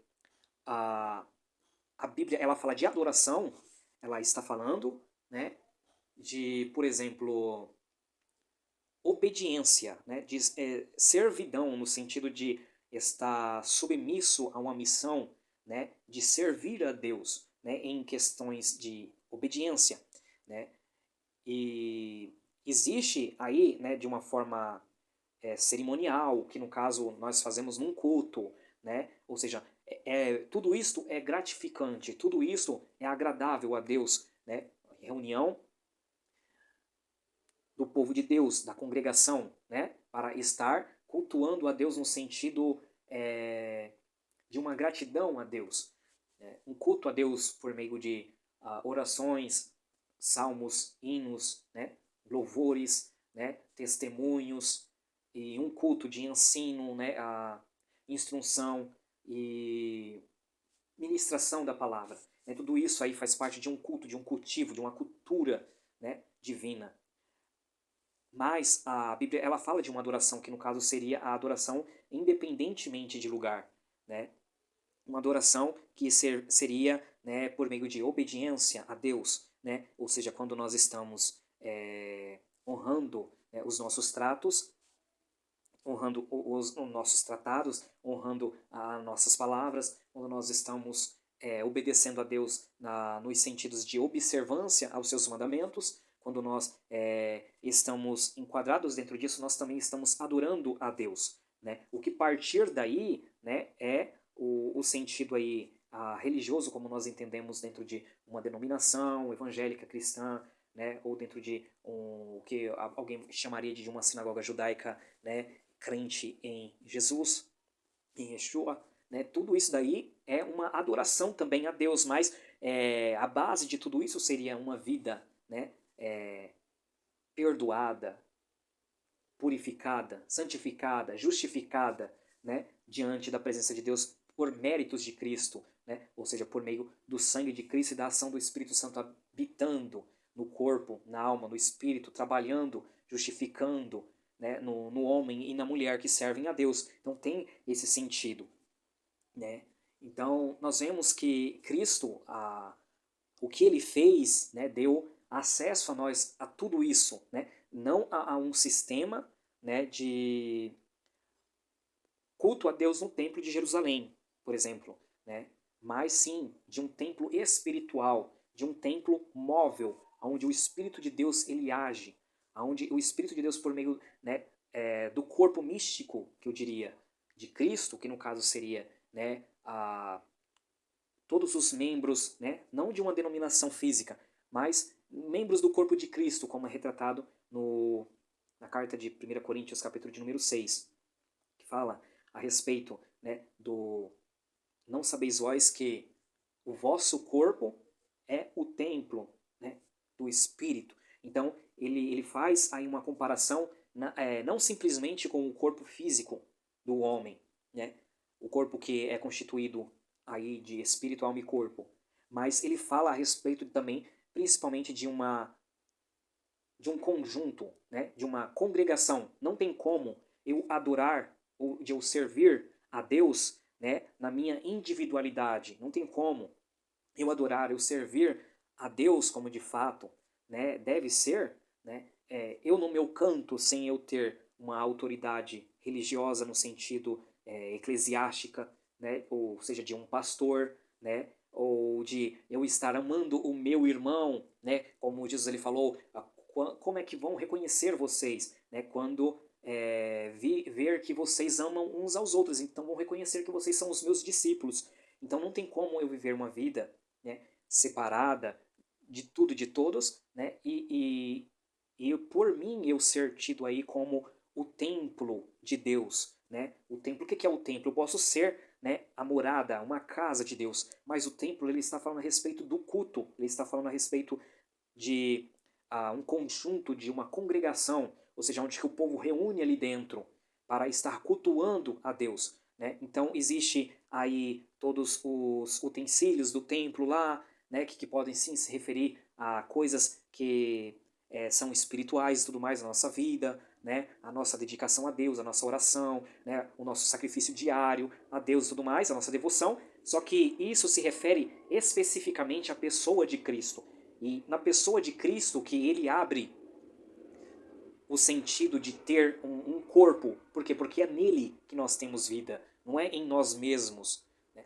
a, a Bíblia ela fala de adoração, ela está falando, né, de, por exemplo, obediência, né, de servidão, no sentido de estar submisso a uma missão, né, de servir a Deus, né, em questões de obediência, né, e existe aí, né, de uma forma cerimonial, que no caso nós fazemos num culto, né, ou seja, tudo isto é gratificante, tudo isso é agradável a Deus, né, reunião do povo de Deus, da congregação, né, para estar cultuando a Deus no sentido de uma gratidão a Deus. Né? Um culto a Deus por meio de orações, salmos, hinos, né, louvores, né, testemunhos, e um culto de ensino, né, a instrução e ministração da palavra. Né? Tudo isso aí faz parte de um culto, de um cultivo, de uma cultura, né, divina. Mas a Bíblia ela fala de uma adoração que no caso seria a adoração independentemente de lugar, né? Uma adoração que seria, né, por meio de obediência a Deus, né? Ou seja, quando nós estamos honrando, né, os nossos tratos, honrando os nossos tratados, honrando as nossas palavras, quando nós estamos obedecendo a Deus nos sentidos de observância aos seus mandamentos, quando nós estamos enquadrados dentro disso, nós também estamos adorando a Deus. Né? O que partir daí, né, é o sentido aí religioso, como nós entendemos dentro de uma denominação evangélica cristã, né, ou dentro de o que alguém chamaria de uma sinagoga judaica, né, crente em Jesus, em Yeshua, né? Tudo isso daí é uma adoração também a Deus, mas a base de tudo isso seria uma vida, né, perdoada, purificada, santificada, justificada, né, diante da presença de Deus por méritos de Cristo, né? Ou seja, por meio do sangue de Cristo e da ação do Espírito Santo habitando no corpo, na alma, no espírito, trabalhando, justificando, né, no homem e na mulher que servem a Deus. Então tem esse sentido, né? Então nós vemos que Cristo, o que ele fez, né, deu acesso a nós a tudo isso, né? Não a um sistema, né, de culto a Deus no templo de Jerusalém, por exemplo, né? Mas sim de um templo espiritual, de um templo móvel, onde o Espírito de Deus ele age, onde o Espírito de Deus por meio, né, do corpo místico, que eu diria, de Cristo, que no caso seria, né, todos os membros, né, não de uma denominação física, mas membros do corpo de Cristo, como é retratado na carta de 1 Coríntios, capítulo de número 6, que fala a respeito, né, do não sabeis vós que o vosso corpo é o templo, né, do Espírito. Então, ele faz aí uma comparação não simplesmente com o corpo físico do homem, né, o corpo que é constituído aí de espírito, alma e corpo, mas ele fala a respeito também, principalmente de um conjunto, né, de uma congregação. Não tem como eu adorar ou de eu servir a Deus, né, na minha individualidade. Não tem como eu adorar, eu servir a Deus como de fato, né, deve ser, né, eu no meu canto sem eu ter uma autoridade religiosa no sentido eclesiástica, né, ou seja, de um pastor, né, ou de eu estar amando o meu irmão, né, como Jesus ele falou, como é que vão reconhecer vocês, né, quando ver que vocês amam uns aos outros, então vão reconhecer que vocês são os meus discípulos. Então não tem como eu viver uma vida, né, separada de tudo e de todos, né, e por mim eu ser tido aí como o templo de Deus, né? O templo, o que é o templo? Eu posso ser, né, a morada, uma casa de Deus, mas o templo ele está falando a respeito do culto, ele está falando a respeito de um conjunto, de uma congregação, ou seja, onde que o povo reúne ali dentro para estar cultuando a Deus. Né? Então existe aí todos os utensílios do templo lá, né, que podem sim se referir a coisas que são espirituais e tudo mais na nossa vida, né? A nossa dedicação a Deus, a nossa oração, né? O nosso sacrifício diário a Deus e tudo mais, a nossa devoção. Só que isso se refere especificamente à pessoa de Cristo. E na pessoa de Cristo que ele abre o sentido de ter um corpo. Por quê? Porque é nele que nós temos vida, não é em nós mesmos, né?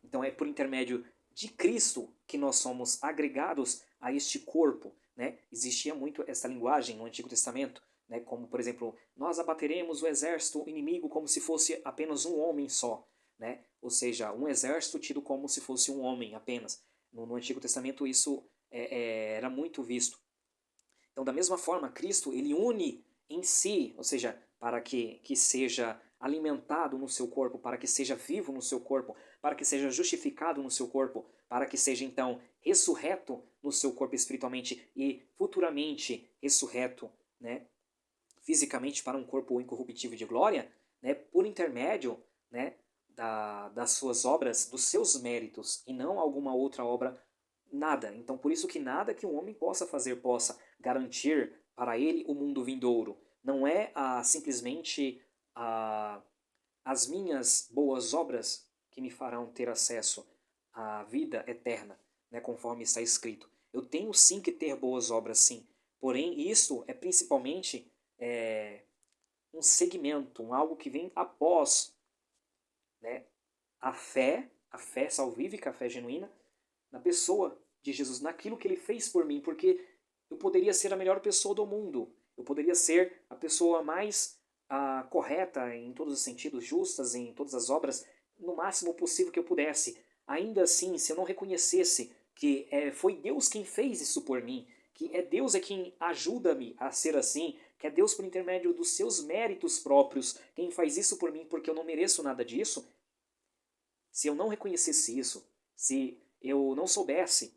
Então é por intermédio de Cristo que nós somos agregados a este corpo, né? Existia muito essa linguagem no Antigo Testamento, né? Como, por exemplo, nós abateremos o exército inimigo como se fosse apenas um homem só, né? Ou seja, um exército tido como se fosse um homem apenas. No Antigo Testamento isso era muito visto. Então, da mesma forma, Cristo, ele une em si, ou seja, para que seja alimentado no seu corpo, para que seja vivo no seu corpo, para que seja justificado no seu corpo, para que seja, então, ressurreto no seu corpo espiritualmente e futuramente ressurreto, né, fisicamente para um corpo incorruptível de glória, né, por intermédio, né, das suas obras, dos seus méritos, e não alguma outra obra, nada. Então, por isso que nada que um homem possa fazer possa garantir para ele o mundo vindouro. Não é simplesmente as minhas boas obras que me farão ter acesso à vida eterna, né, conforme está escrito. Eu tenho sim que ter boas obras, sim. Porém, isso é principalmente um segmento, algo que vem após, né, a fé salvífica, a fé genuína, na pessoa de Jesus, naquilo que ele fez por mim, porque eu poderia ser a melhor pessoa do mundo, eu poderia ser a pessoa mais correta em todos os sentidos, justas em todas as obras, no máximo possível que eu pudesse. Ainda assim, se eu não reconhecesse que foi Deus quem fez isso por mim, que Deus é quem ajuda-me a ser assim, que é Deus por intermédio dos seus méritos próprios quem faz isso por mim porque eu não mereço nada disso, se eu não reconhecesse isso, se eu não soubesse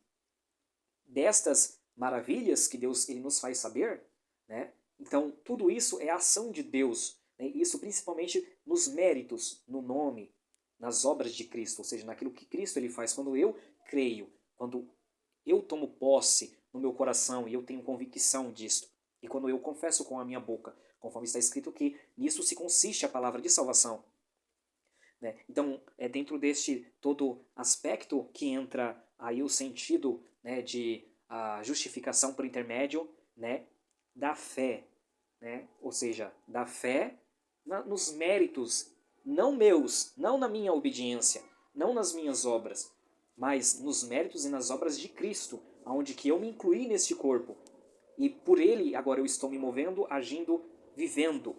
destas maravilhas que Deus ele nos faz saber, né? Então tudo isso é a ação de Deus, né? Isso principalmente nos méritos, no nome, nas obras de Cristo, ou seja, naquilo que Cristo ele faz quando eu creio, quando eu tomo posse no meu coração e eu tenho convicção disto, e quando eu confesso com a minha boca, conforme está escrito que nisso se consiste a palavra de salvação. Né? Então, é dentro deste todo aspecto que entra aí o sentido, né, de a justificação por intermédio, né, da fé, né? Ou seja, da fé nos méritos, não meus, não na minha obediência, não nas minhas obras, mas nos méritos e nas obras de Cristo, aonde que eu me incluí neste corpo. E por ele agora eu estou me movendo, agindo, vivendo,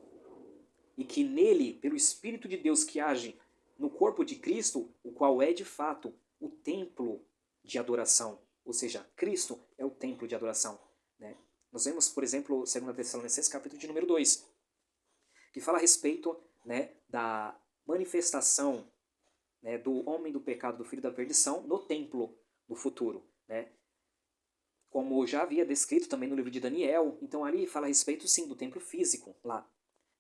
e que nele, pelo Espírito de Deus que age no corpo de Cristo, o qual é de fato o templo de adoração. Ou seja, Cristo é o templo de adoração. Né? Nós vemos, por exemplo, 2 Tessalonicenses, capítulo de número 2, que fala a respeito, né, da manifestação, né, do homem do pecado, do filho da perdição, no templo do futuro. Né? Como já havia descrito também no livro de Daniel, então ali fala a respeito, sim, do templo físico lá.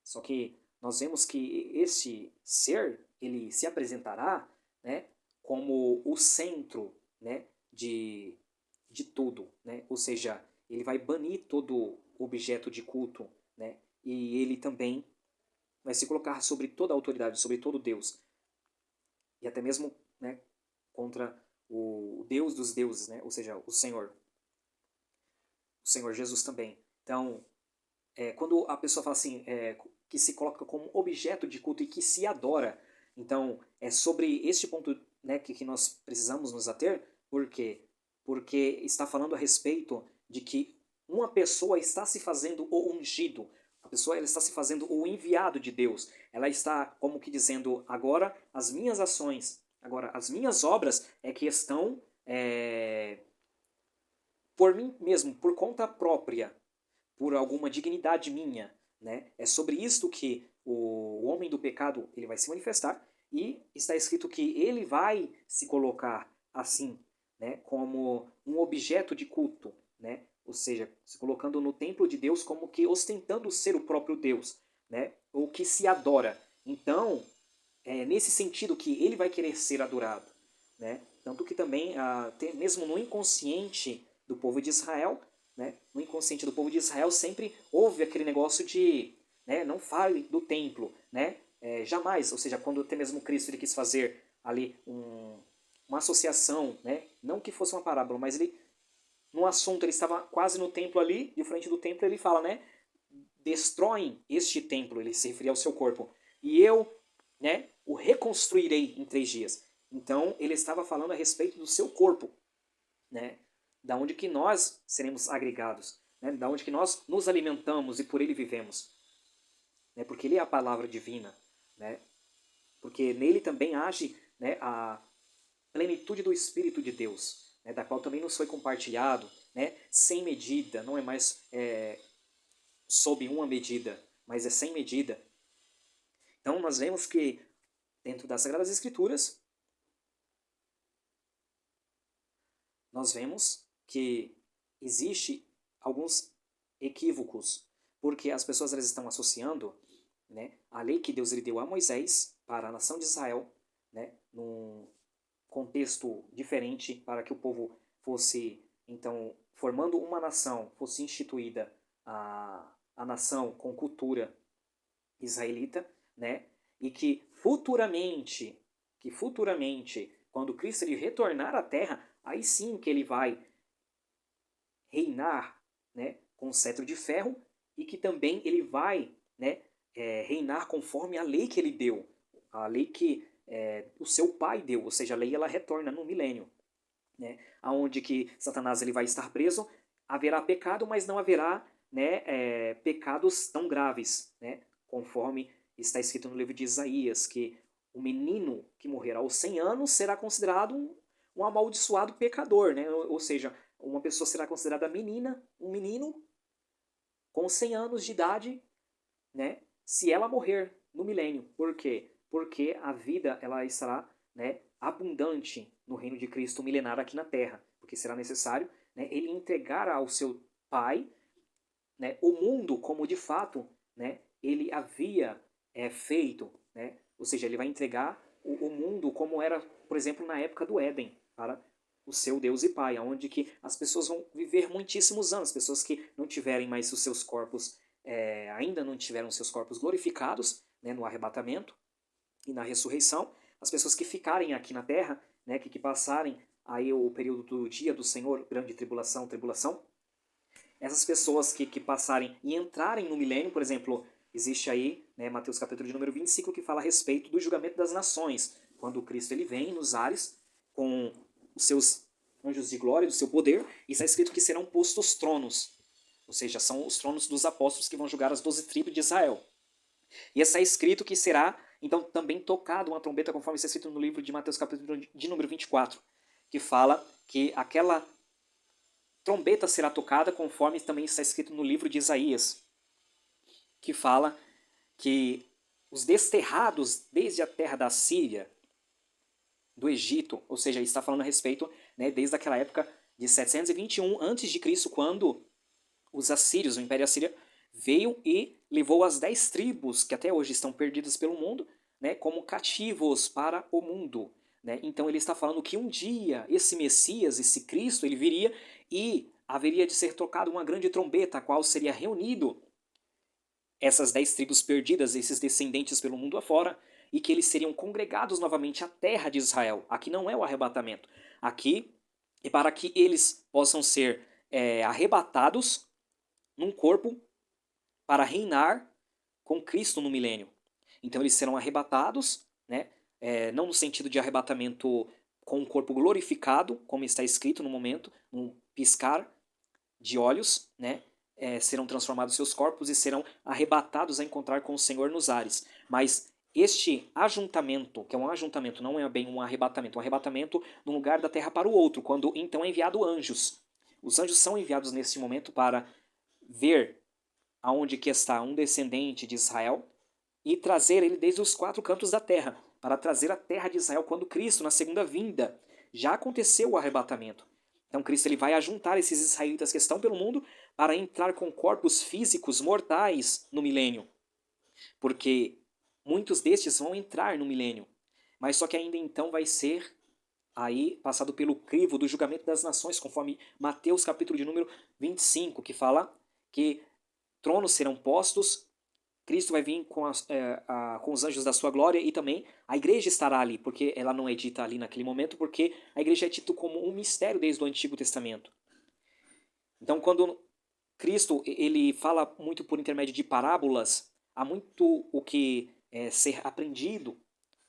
Só que nós vemos que este ser, ele se apresentará, né, como o centro, né, de tudo, né? Ou seja, ele vai banir todo objeto de culto, né? E ele também vai se colocar sobre toda a autoridade, sobre todo Deus. E até mesmo, né, contra o Deus dos deuses, né? Ou seja, o Senhor Jesus também. Então, quando a pessoa fala assim, que se coloca como objeto de culto e que se adora, então é sobre este ponto, né, que nós precisamos nos ater. Por quê? Porque está falando a respeito de que uma pessoa está se fazendo o ungido, a pessoa ela está se fazendo o enviado de Deus, ela está como que dizendo, agora as minhas ações, agora as minhas obras é que estão por mim mesmo, por conta própria, por alguma dignidade minha, né? É sobre isto que o homem do pecado ele vai se manifestar e está escrito que ele vai se colocar assim, né? Como um objeto de culto, né? Ou seja, se colocando no templo de Deus como que ostentando ser o próprio Deus, né? Ou que se adora. Então, é nesse sentido que ele vai querer ser adorado, né? Tanto que também, mesmo no inconsciente do povo de Israel, né, no inconsciente do povo de Israel sempre houve aquele negócio de, né, não fale do templo, né, jamais, ou seja, quando até mesmo Cristo ele quis fazer ali uma associação, né, não que fosse uma parábola, mas ele, no assunto, ele estava quase no templo ali, de frente do templo, ele fala, né, destroem este templo, ele se referia ao seu corpo, e eu, né, o reconstruirei em 3 dias. Então, ele estava falando a respeito do seu corpo, né, da onde que nós seremos agregados, né, da onde que nós nos alimentamos e por ele vivemos, né, porque ele é a palavra divina, né, porque nele também age, né, a plenitude do Espírito de Deus, né, da qual também nos foi compartilhado, né, sem medida, não é mais sob uma medida, mas é sem medida. Então nós vemos que dentro das Sagradas Escrituras, nós vemos que existe alguns equívocos, porque as pessoas elas estão associando, né, a lei que Deus lhe deu a Moisés para a nação de Israel, né, num contexto diferente para que o povo fosse, então, formando uma nação, fosse instituída a nação com cultura israelita, né, e que futuramente, quando Cristo ele retornar à Terra, aí sim que ele vai reinar, né, com cetro de ferro, e que também ele vai, né, reinar conforme a lei que ele deu, a lei que o seu pai deu, ou seja, a lei ela retorna no milênio, né, aonde que Satanás ele vai estar preso, haverá pecado, mas não haverá, né, pecados tão graves, né, conforme está escrito no livro de Isaías, que o menino que morrerá aos 100 anos será considerado um amaldiçoado pecador, né, ou seja, uma pessoa será considerada menina, um menino com 100 anos de idade, né, se ela morrer no milênio. Por quê? Porque a vida ela estará, né, abundante no reino de Cristo milenar aqui na Terra, porque será necessário, né, ele entregar ao seu Pai, né, o mundo como de fato, né, ele havia feito, né, ou seja, ele vai entregar o mundo como era, por exemplo, na época do Éden, para o seu Deus e Pai, onde que as pessoas vão viver muitíssimos anos, pessoas que não tiverem mais os seus corpos, ainda não tiveram seus corpos glorificados, né, no arrebatamento e na ressurreição, as pessoas que ficarem aqui na Terra, né, que passarem aí o período do dia do Senhor, grande tribulação, tribulação, essas pessoas que passarem e entrarem no milênio, por exemplo, existe aí, né, Mateus capítulo de número 25, que fala a respeito do julgamento das nações, quando o Cristo ele vem nos ares com os seus anjos de glória, do seu poder, e está escrito que serão postos tronos, ou seja, são os tronos dos apóstolos que vão julgar as 12 tribos de Israel. E está escrito que será, então, também tocado uma trombeta, conforme está escrito no livro de Mateus capítulo de número 24, que fala que aquela trombeta será tocada, conforme também está escrito no livro de Isaías, que fala que os desterrados desde a terra da Síria, do Egito, ou seja, está falando a respeito, né, desde aquela época de 721 a.C., quando os assírios, o Império Assírio, veio e levou as 10 tribos, que até hoje estão perdidas pelo mundo, né, como cativos para o mundo. Né? Então ele está falando que um dia esse Messias, esse Cristo, ele viria e haveria de ser tocado uma grande trombeta, a qual seria reunido essas 10 tribos perdidas, esses descendentes pelo mundo afora, e que eles seriam congregados novamente à terra de Israel. Aqui não é o arrebatamento. Aqui é para que eles possam ser arrebatados num corpo para reinar com Cristo no milênio. Então eles serão arrebatados, né? Não no sentido de arrebatamento com o corpo glorificado, como está escrito no momento, um piscar de olhos, né? Serão transformados seus corpos e serão arrebatados a encontrar com o Senhor nos ares. Mas este ajuntamento, que é um ajuntamento, não é bem um arrebatamento de um lugar da terra para o outro, quando então é enviado anjos. Os anjos são enviados nesse momento para ver aonde que está um descendente de Israel e trazer ele desde os 4 cantos da terra, para trazer a terra de Israel quando Cristo, na segunda vinda, já aconteceu o arrebatamento. Então Cristo ele vai ajuntar esses israelitas que estão pelo mundo para entrar com corpos físicos mortais no milênio. Porque muitos destes vão entrar no milênio, mas só que ainda então vai ser aí passado pelo crivo do julgamento das nações, conforme Mateus capítulo de número 25, que fala que tronos serão postos, Cristo vai vir com os anjos da sua glória e também a igreja estará ali, porque ela não é dita ali naquele momento, porque a igreja é dita como um mistério desde o Antigo Testamento. Então, quando Cristo ele fala muito por intermédio de parábolas, há muito o que ser aprendido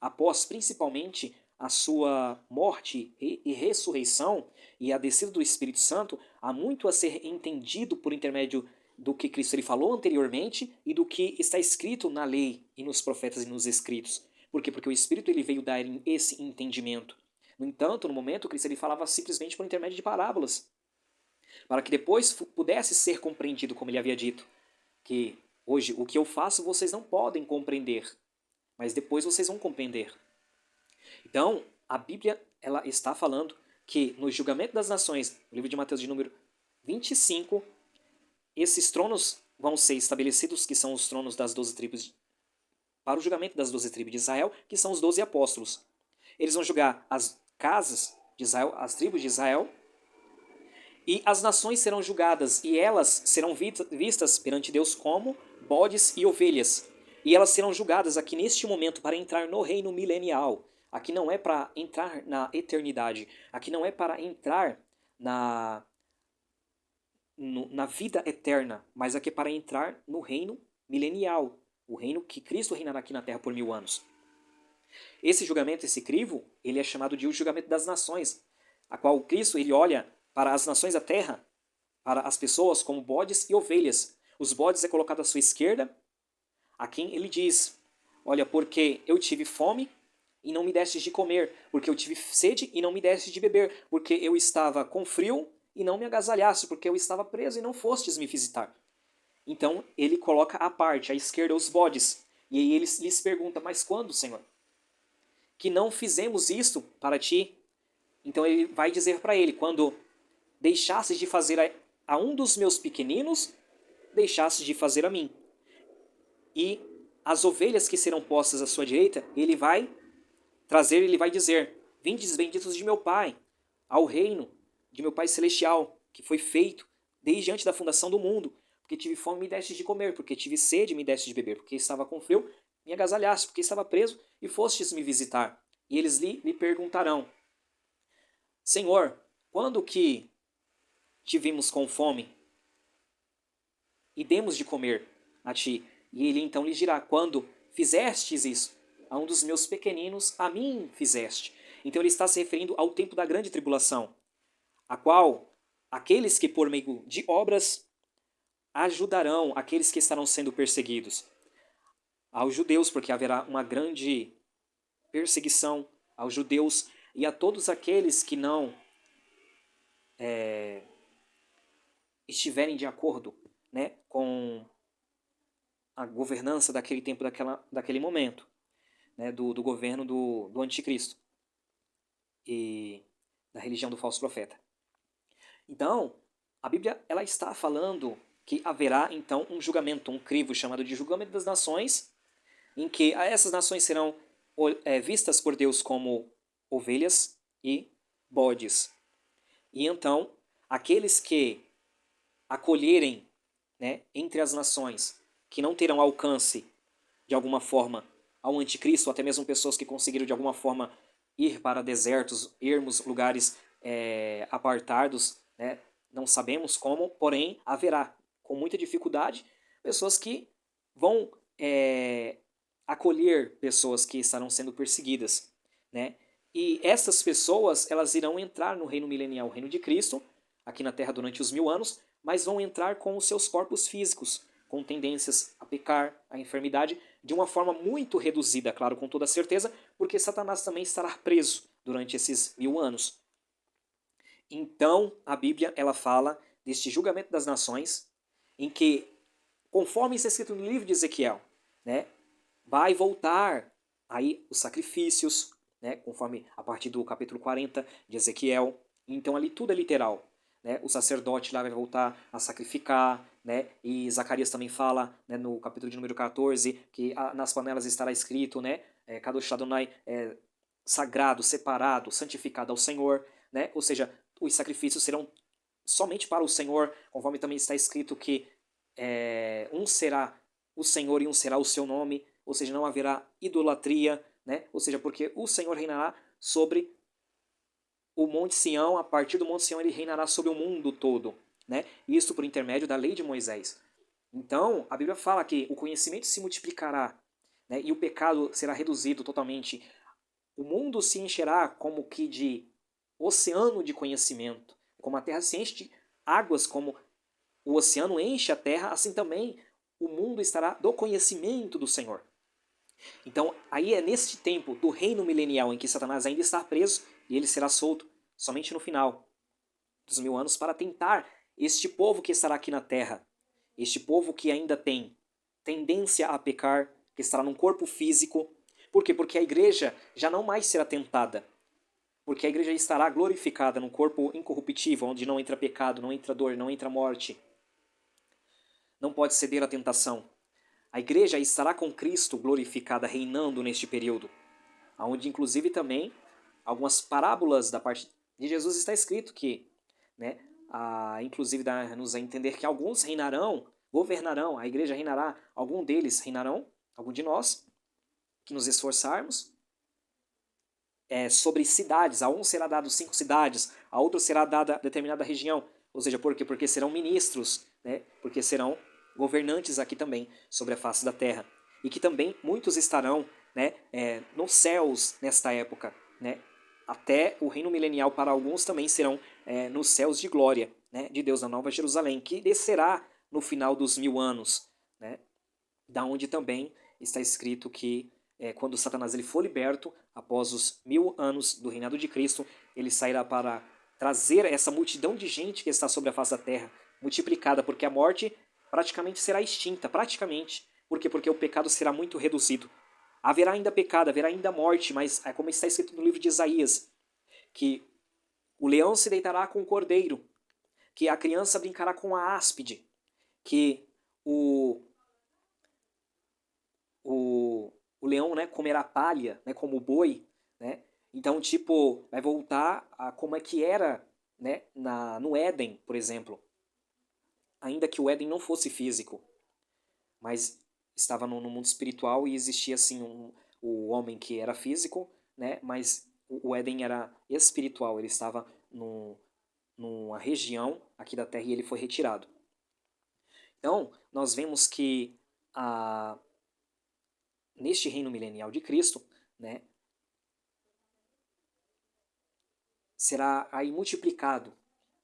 após, principalmente, a sua morte e ressurreição e a descida do Espírito Santo, há muito a ser entendido por intermédio do que Cristo ele falou anteriormente e do que está escrito na lei e nos profetas e nos escritos. Por quê? Porque o Espírito ele veio dar esse entendimento. No entanto, no momento, Cristo ele falava simplesmente por intermédio de parábolas, para que depois pudesse ser compreendido, como ele havia dito, que hoje o que eu faço vocês não podem compreender, mas depois vocês vão compreender. Então, a Bíblia ela está falando que no julgamento das nações, no livro de Mateus de número 25, esses tronos vão ser estabelecidos, que são os tronos das 12 tribos, para o julgamento das 12 tribos de Israel, que são os 12 apóstolos. Eles vão julgar as casas de Israel, as tribos de Israel, e as nações serão julgadas, e elas serão vistas perante Deus como bodes e ovelhas. E elas serão julgadas aqui neste momento para entrar no reino milenial. Aqui não é para entrar na eternidade. Aqui não é para entrar na vida eterna, mas aqui é para entrar no reino milenial. O reino que Cristo reinará aqui na terra por 1000 anos. Esse julgamento, esse crivo, ele é chamado de o julgamento das nações, a qual Cristo ele olha para as nações da terra, para as pessoas como bodes e ovelhas. Os bodes é colocado à sua esquerda, a quem ele diz, olha, porque eu tive fome e não me destes de comer, porque eu tive sede e não me destes de beber, porque eu estava com frio e não me agasalhaste, porque eu estava preso e não fostes me visitar. Então ele coloca à parte, à esquerda, os bodes, e aí ele lhes pergunta, mas quando, Senhor? Que não fizemos isto para ti? Então ele vai dizer para ele, quando deixasses de fazer a um dos meus pequeninos, deixasses de fazer a mim. E as ovelhas que serão postas à sua direita, ele vai trazer, ele vai dizer, vindes benditos de meu Pai, ao reino de meu Pai Celestial, que foi feito desde antes da fundação do mundo, porque tive fome, me destes de comer, porque tive sede, me destes de beber, porque estava com frio, me agasalhaste, porque estava preso e fostes me visitar. E eles lhe perguntarão, Senhor, quando que te vimos com fome e demos de comer a ti? E ele então lhes dirá, quando fizestes isso a um dos meus pequeninos, a mim fizeste. Então ele está se referindo ao tempo da grande tribulação, a qual aqueles que por meio de obras ajudarão aqueles que estarão sendo perseguidos. Aos judeus, porque haverá uma grande perseguição aos judeus e a todos aqueles que não estiverem de acordo, né, com a governança daquele tempo, daquele momento, né, do governo do anticristo e da religião do falso profeta. Então, a Bíblia ela está falando que haverá então um julgamento, um crivo chamado de julgamento das nações, em que essas nações serão vistas por Deus como ovelhas e bodes. E então, aqueles que acolherem, né, entre as nações, que não terão alcance de alguma forma ao anticristo, ou até mesmo pessoas que conseguiram de alguma forma ir para desertos, ermos, lugares apartados, né, não sabemos como, porém haverá, com muita dificuldade, pessoas que vão acolher pessoas que estarão sendo perseguidas, né? E essas pessoas, elas irão entrar no reino milenial, o reino de Cristo, aqui na Terra durante os 1000 anos, mas vão entrar com os seus corpos físicos, com tendências a pecar, a enfermidade, de uma forma muito reduzida, claro, com toda certeza, porque Satanás também estará preso durante esses 1000 anos. Então, a Bíblia, ela fala deste julgamento das nações, em que, conforme está escrito no livro de Ezequiel, né, vai voltar aí os sacrifícios, né, conforme a partir do capítulo 40 de Ezequiel. Então ali tudo é literal, né? O sacerdote lá vai voltar a sacrificar, né? E Zacarias também fala, né, no capítulo de número 14 que nas panelas estará escrito, né, Kadosh Adonai, sagrado, separado, santificado ao Senhor, né? Ou seja, os sacrifícios serão somente para o Senhor, conforme também está escrito que um será o Senhor e um será o seu nome, ou seja, não haverá idolatria, né? Ou seja, porque o Senhor reinará sobre o Monte Sião, a partir do Monte Sião ele reinará sobre o mundo todo, né? Isso por intermédio da lei de Moisés. Então, a Bíblia fala que o conhecimento se multiplicará, né? E o pecado será reduzido totalmente. O mundo se encherá como que de oceano de conhecimento. Como a terra se enche de águas, como o oceano enche a terra, assim também o mundo estará do conhecimento do Senhor. Então, aí é neste tempo do reino milenial em que Satanás ainda está preso e ele será solto somente no final dos 1000 anos para tentar este povo que estará aqui na terra, este povo que ainda tem tendência a pecar, que estará num corpo físico. Por quê? Porque a igreja já não mais será tentada, porque a igreja estará glorificada num corpo incorruptível, onde não entra pecado, não entra dor, não entra morte, não pode ceder à tentação. A igreja estará com Cristo glorificada, reinando neste período, onde inclusive também algumas parábolas da parte de Jesus está escrito que, né, inclusive dá-nos a entender que alguns reinarão, governarão, a igreja reinará, algum deles reinarão, algum de nós, que nos esforçarmos, sobre cidades, a um será dado 5 cidades, a outro será dada determinada região, ou seja, por quê? Porque serão ministros, né, porque serão governantes aqui também sobre a face da terra, e que também muitos estarão, né, nos céus nesta época, né, até o reino milenial para alguns também serão nos céus de glória, né, de Deus na Nova Jerusalém, que descerá no final dos 1000 anos, né, da onde também está escrito que quando Satanás ele for liberto, após os 1000 anos do reinado de Cristo, ele sairá para trazer essa multidão de gente que está sobre a face da terra, multiplicada, porque a morte praticamente será extinta, praticamente. Por quê? Porque o pecado será muito reduzido. Haverá ainda pecado, haverá ainda morte, mas é como está escrito no livro de Isaías, que o leão se deitará com o cordeiro, que a criança brincará com a áspide, que o o leão, né, comerá palha, né, como o boi, né? Então, tipo, vai voltar a como é que era, né, no Éden, por exemplo. Ainda que o Éden não fosse físico, mas estava no mundo espiritual e existia, assim, o homem que era físico, né, mas o Éden era espiritual, ele estava numa região aqui da Terra e ele foi retirado. Então, nós vemos que neste reino milenial de Cristo, né, será aí multiplicado,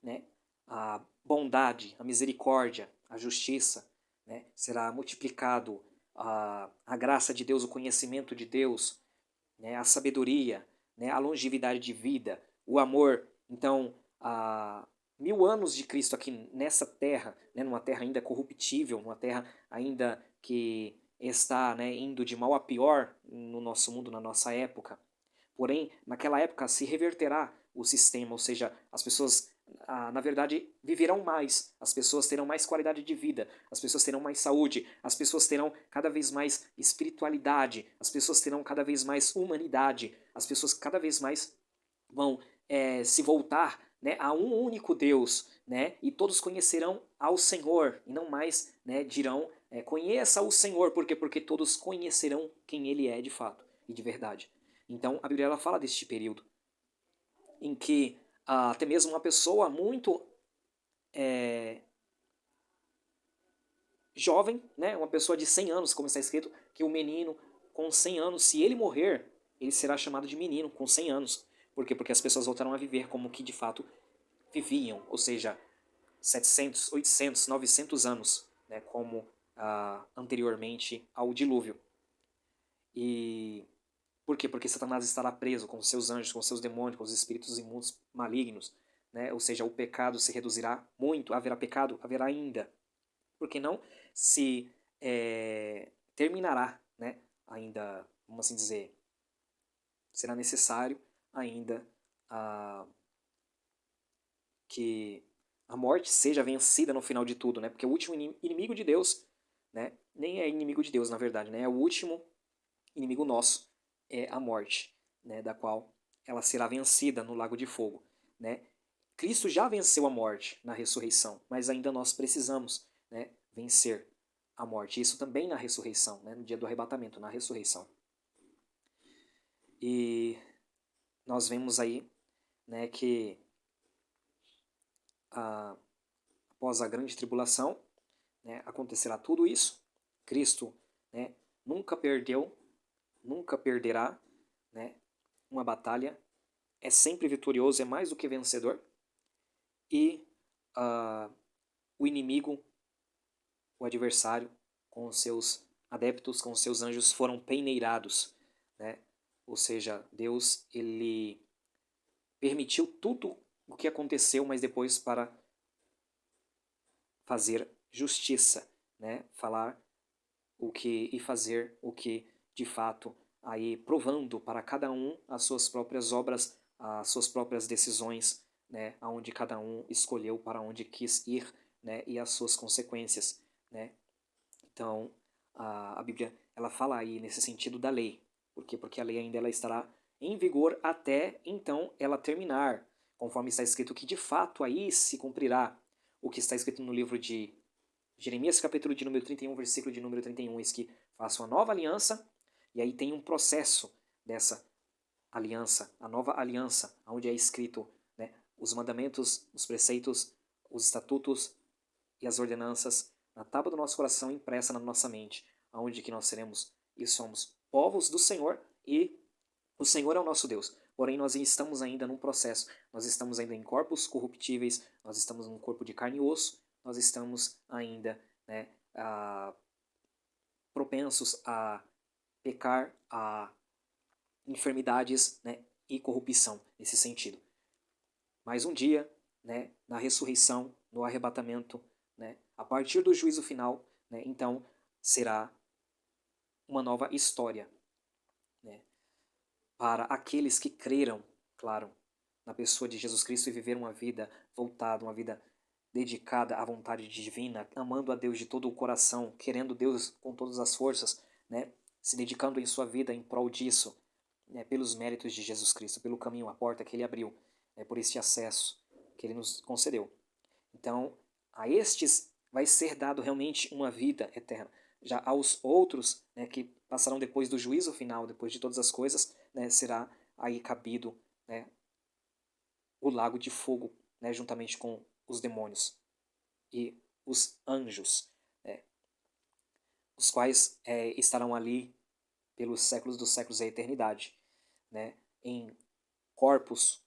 né, a bondade, a misericórdia, a justiça, né, será multiplicado a graça de Deus, o conhecimento de Deus, né, a sabedoria, né, a longevidade de vida, o amor. Então, 1000 anos de Cristo aqui nessa terra, né, numa terra ainda corruptível, numa terra ainda que está, né, indo de mal a pior no nosso mundo, na nossa época. Porém, naquela época se reverterá o sistema, ou seja, as pessoas, na verdade, viverão mais, as pessoas terão mais qualidade de vida, as pessoas terão mais saúde, as pessoas terão cada vez mais espiritualidade, as pessoas terão cada vez mais humanidade, as pessoas cada vez mais vão se voltar, né, a um único Deus, né, e todos conhecerão ao Senhor, e não mais, né, dirão, conheça o Senhor, por quê? Porque todos conhecerão quem Ele é de fato e de verdade. Então, a Bíblia ela fala deste período em que até mesmo uma pessoa muito jovem, né, uma pessoa de 100 anos, como está escrito, que o menino com 100 anos, se ele morrer, ele será chamado de menino com 100 anos. Por quê? Porque as pessoas voltarão a viver como que de fato viviam, ou seja, 700, 800, 900 anos, né, como anteriormente ao dilúvio. E por quê? Porque Satanás estará preso com seus anjos, com seus demônios, com os espíritos imundos malignos, né? Ou seja, o pecado se reduzirá muito, haverá pecado, haverá ainda. Porque não se terminará, né? Ainda, vamos assim dizer, será necessário ainda que a morte seja vencida no final de tudo, né? Porque o último inimigo de Deus, né? Nem é inimigo de Deus, na verdade, né? É o último inimigo nosso, é a morte. né, da qual ela será vencida no lago de fogo, né? Cristo já venceu a morte na ressurreição, mas ainda nós precisamos, né, vencer a morte. Isso também na ressurreição, né, no dia do arrebatamento, na ressurreição. E nós vemos aí, né, que após a grande tribulação, né, acontecerá tudo isso. Cristo, né, nunca perdeu, nunca perderá, né, uma batalha. É sempre vitorioso, é mais do que vencedor. E o inimigo, o adversário, com os seus adeptos, com os seus anjos, foram peneirados, né? Ou seja, Deus, ele permitiu tudo o que aconteceu, mas depois para fazer justiça, né? Falar o que e fazer o que de fato, aí provando para cada um as suas próprias obras, as suas próprias decisões, né? Aonde cada um escolheu para onde quis ir, né? E as suas consequências, né? Então, a Bíblia, ela fala aí nesse sentido da lei. Por quê? Porque a lei ainda ela estará em vigor até então ela terminar, conforme está escrito que de fato aí se cumprirá o que está escrito no livro de Jeremias, capítulo de número 31, versículo de número 31, eis que faço uma nova aliança, e aí tem um processo dessa aliança, a nova aliança, onde é escrito, né, os mandamentos, os preceitos, os estatutos e as ordenanças na tábua do nosso coração, impressa na nossa mente, aonde que nós seremos e somos povos do Senhor e o Senhor é o nosso Deus. Porém, nós estamos ainda num processo, nós estamos ainda em corpos corruptíveis, nós estamos num corpo de carne e osso, nós estamos ainda, né, propensos a pecar, a enfermidades, né, e corrupção nesse sentido. Mas um dia, né, na ressurreição, no arrebatamento, né, a partir do juízo final, né, então será uma nova história, né, para aqueles que creram, claro, na pessoa de Jesus Cristo e viveram uma vida voltada, uma vida dedicada à vontade divina, amando a Deus de todo o coração, querendo Deus com todas as forças, né, se dedicando em sua vida em prol disso, né, pelos méritos de Jesus Cristo, pelo caminho, a porta que Ele abriu, né, por este acesso que Ele nos concedeu. Então, a estes vai ser dado realmente uma vida eterna. Já aos outros, né, que passarão depois do juízo final, depois de todas as coisas, né, será aí cabido, né, o lago de fogo, né, juntamente com os demônios e os anjos, né, os quais estarão ali pelos séculos dos séculos da eternidade, né, em corpos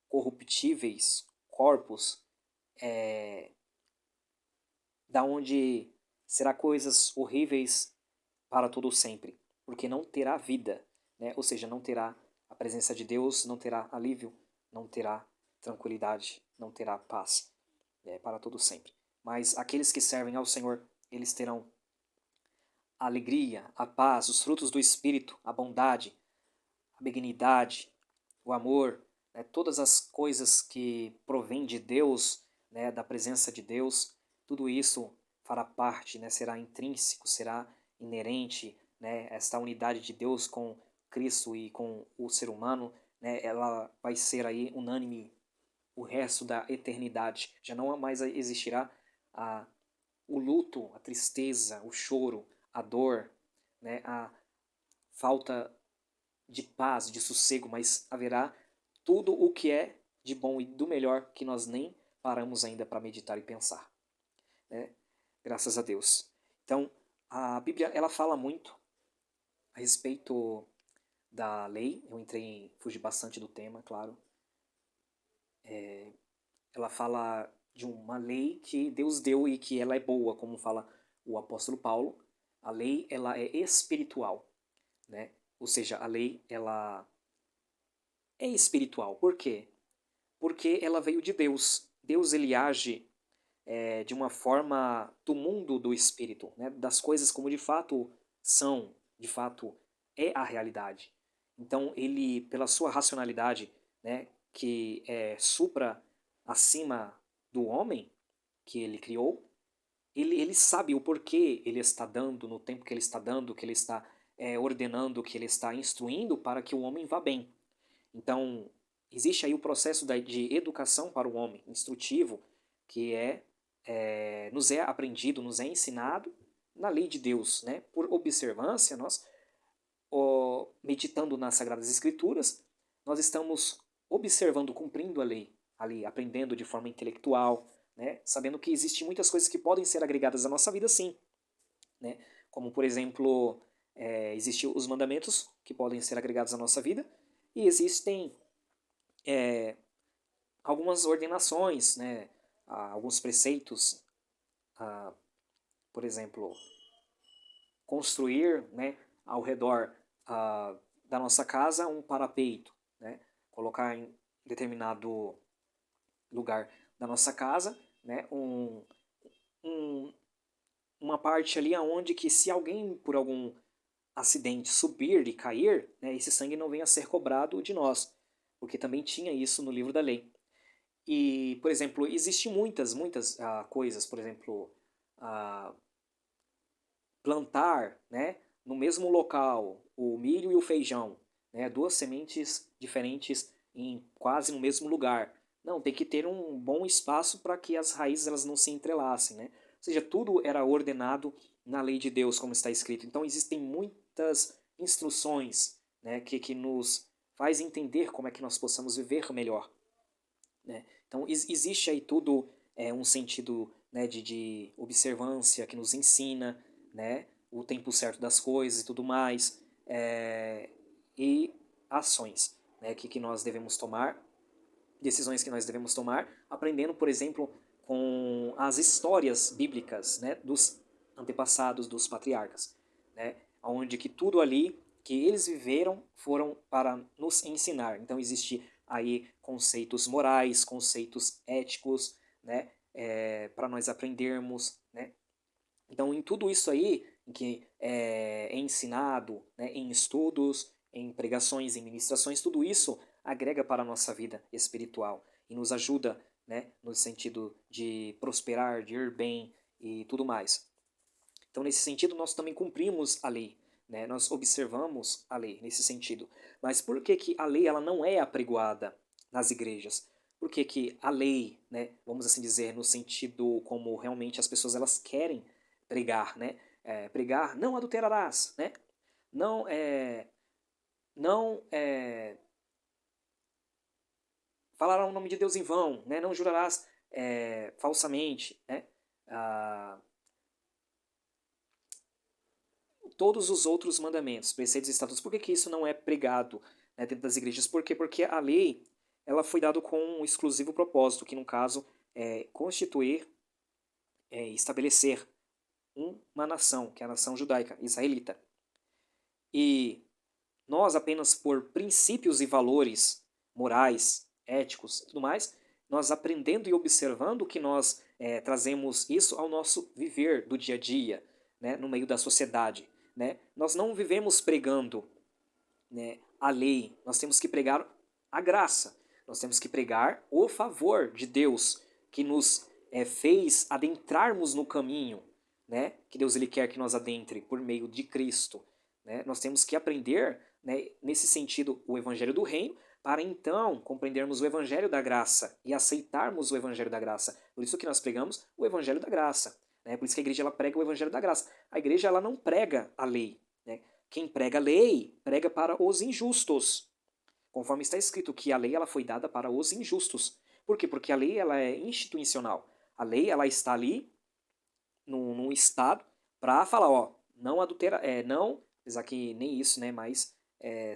corruptíveis, corpos da onde será coisas horríveis para todo sempre, porque não terá vida, né? Ou seja, não terá a presença de Deus, não terá alívio, não terá tranquilidade, não terá paz, para todo sempre. Mas aqueles que servem ao Senhor, eles terão a alegria, a paz, os frutos do Espírito, a bondade, a benignidade, o amor, né? Todas as coisas que provêm de Deus, né? Da presença de Deus, tudo isso fará parte, né? Será intrínseco, será inerente, né? Esta unidade de Deus com Cristo e com o ser humano, né? Ela vai ser aí unânime o resto da eternidade. Já não mais existirá a, o luto, a tristeza, o choro, a dor, né? A falta de paz, de sossego, mas haverá tudo o que é de bom e do melhor que nós nem paramos ainda para meditar e pensar, né? Graças a Deus. Então, a Bíblia ela fala muito a respeito da lei. Eu fugi bastante do tema, claro. Ela fala de uma lei que Deus deu e que ela é boa, como fala o apóstolo Paulo. A lei ela é espiritual, né? Ou seja, a lei ela é espiritual. Por quê? Porque ela veio de Deus. Deus ele age de uma forma do mundo do espírito, né? Das coisas como de fato são, de fato é a realidade. Então ele, pela sua racionalidade, né, que é supra acima do homem que ele criou, ele sabe o porquê ele está dando no tempo que ele está dando, que ele está ordenando, que ele está instruindo para que o homem vá bem. Então, existe aí o processo de educação para o homem, instrutivo, que nos é aprendido, nos é ensinado na lei de Deus, né? Por observância, nós, meditando nas Sagradas Escrituras, nós estamos observando, cumprindo a lei, ali, aprendendo de forma intelectual, né? Sabendo que existem muitas coisas que podem ser agregadas à nossa vida, sim, né? Como, por exemplo, existem os mandamentos que podem ser agregados à nossa vida, e existem algumas ordenações, né? Alguns preceitos, por exemplo, construir, né, ao redor da nossa casa um parapeito, né? Colocar em determinado lugar da nossa casa, né, um, uma parte ali aonde que, se alguém por algum acidente subir e cair, né, esse sangue não venha a ser cobrado de nós, porque também tinha isso no livro da lei. E, por exemplo, existem muitas coisas, por exemplo, plantar, né, no mesmo local o milho e o feijão, né, duas sementes diferentes em quase no mesmo lugar. Não, tem que ter um bom espaço para que as raízes elas não se entrelacem, né? Ou seja, tudo era ordenado na lei de Deus, como está escrito. Então existem muitas instruções, né, que nos faz entender como é que nós possamos viver melhor, né? Então existe aí tudo um sentido, né, de observância que nos ensina, né, o tempo certo das coisas e tudo mais, e ações, né, que nós devemos tomar, decisões que nós devemos tomar, aprendendo, por exemplo, com as histórias bíblicas, né, dos antepassados, dos patriarcas, né, onde que tudo ali que eles viveram foram para nos ensinar. Então existe aí conceitos morais, conceitos éticos, né, para nós aprendermos, né. Então, em tudo isso aí, em que é ensinado, né, em estudos, em pregações, em ministrações, tudo isso agrega para a nossa vida espiritual e nos ajuda, né, no sentido de prosperar, de ir bem e tudo mais. Então, nesse sentido, nós também cumprimos a lei, né? Nós observamos a lei nesse sentido. Mas por que que a lei ela não é apregoada nas igrejas? Por que que a lei, né, vamos assim dizer, no sentido como realmente as pessoas elas querem pregar, né? Pregar, não adulterarás, né? Não, não falará o nome de Deus em vão, né? Não jurarás falsamente, né? Ah, todos os outros mandamentos, preceitos e estatutos. Por que que isso não é pregado, né, dentro das igrejas? Por quê? Porque a lei ela foi dada com um exclusivo propósito, que no caso é constituir, estabelecer uma nação, que é a nação judaica, israelita. E nós, apenas por princípios e valores morais, éticos e tudo mais, nós aprendendo e observando que nós trazemos isso ao nosso viver do dia a dia, né, no meio da sociedade. Né? Nós não vivemos pregando, né, a lei, nós temos que pregar a graça, nós temos que pregar o favor de Deus que nos fez adentrarmos no caminho, né, que Deus ele quer que nós adentre por meio de Cristo. Né? Nós temos que aprender, né, nesse sentido, o Evangelho do Reino, para então compreendermos o Evangelho da Graça e aceitarmos o Evangelho da Graça. Por isso que nós pregamos o Evangelho da Graça. Né? Por isso que a igreja ela prega o Evangelho da Graça. A igreja ela não prega a lei. Né? Quem prega a lei, prega para os injustos. Conforme está escrito que a lei ela foi dada para os injustos. Por quê? Porque a lei ela é institucional. A lei ela está ali num estado para falar, ó, não adultera, não, apesar que nem isso, né, mas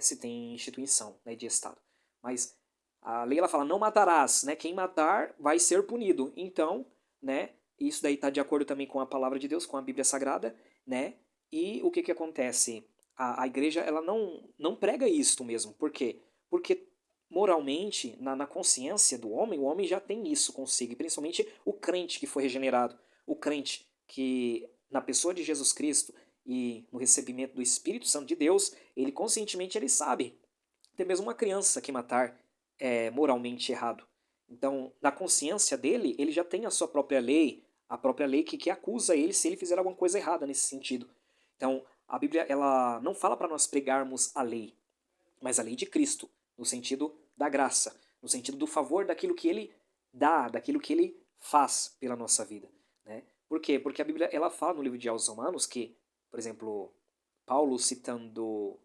se tem instituição, né, de estado. Mas a lei ela fala, não matarás, né, quem matar vai ser punido. Então, né, isso daí está de acordo também com a palavra de Deus, com a Bíblia Sagrada, né, e o que que acontece? A igreja ela não prega isto mesmo, por quê? Porque moralmente, na consciência do homem, o homem já tem isso consigo, e principalmente o crente que foi regenerado, o crente que na pessoa de Jesus Cristo e no recebimento do Espírito Santo de Deus, ele conscientemente ele sabe. Até mesmo uma criança que matar é moralmente errado. Então, na consciência dele, ele já tem a sua própria lei, a própria lei que acusa ele se ele fizer alguma coisa errada nesse sentido. Então, a Bíblia ela não fala para nós pregarmos a lei, mas a lei de Cristo, no sentido da graça, no sentido do favor daquilo que ele dá, daquilo que ele faz pela nossa vida, né? Por quê? Porque a Bíblia ela fala no livro de aos Romanos que, por exemplo, Paulo citando,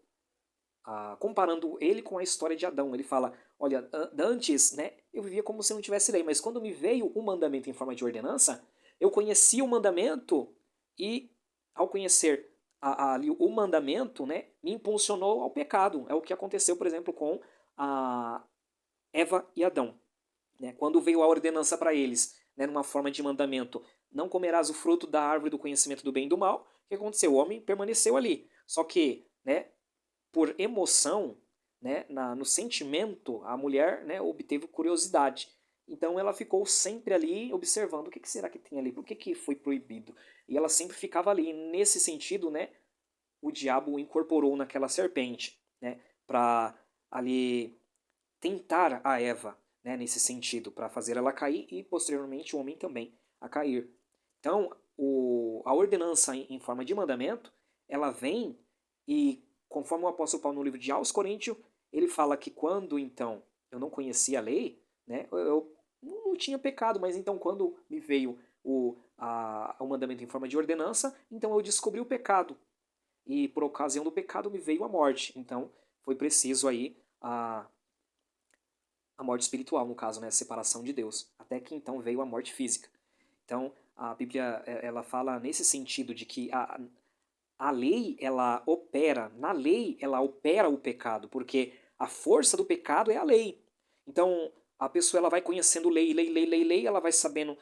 comparando ele com a história de Adão, ele fala, olha, antes, né, eu vivia como se não tivesse lei, mas quando me veio o mandamento em forma de ordenança, eu conheci o mandamento e, ao conhecer ali o mandamento, né, me impulsionou ao pecado. É o que aconteceu, por exemplo, com a Eva e Adão, né? Quando veio a ordenança para eles, né, numa forma de mandamento, não comerás o fruto da árvore do conhecimento do bem e do mal, o que aconteceu? O homem permaneceu ali. Só que, né, por emoção, né, no sentimento, a mulher, né, obteve curiosidade. Então ela ficou sempre ali observando o que será que tem ali, por que foi proibido. E ela sempre ficava ali. Nesse sentido, né, o diabo incorporou naquela serpente, né, para ali tentar a Eva, né, nesse sentido, para fazer ela cair e posteriormente o homem também a cair. Então, a ordenança em forma de mandamento, ela vem e, conforme o apóstolo Paulo no livro de Aos Coríntios, ele fala que quando então eu não conhecia a lei, né, eu não tinha pecado, mas então quando me veio o mandamento em forma de ordenança, então eu descobri o pecado. E por ocasião do pecado me veio a morte. Então foi preciso aí a morte espiritual, no caso, né, a separação de Deus. Até que então veio a morte física. Então, a Bíblia ela fala nesse sentido de que a lei ela opera, na lei ela opera o pecado, porque a força do pecado é a lei. Então, a pessoa ela vai conhecendo lei, ela vai sabendo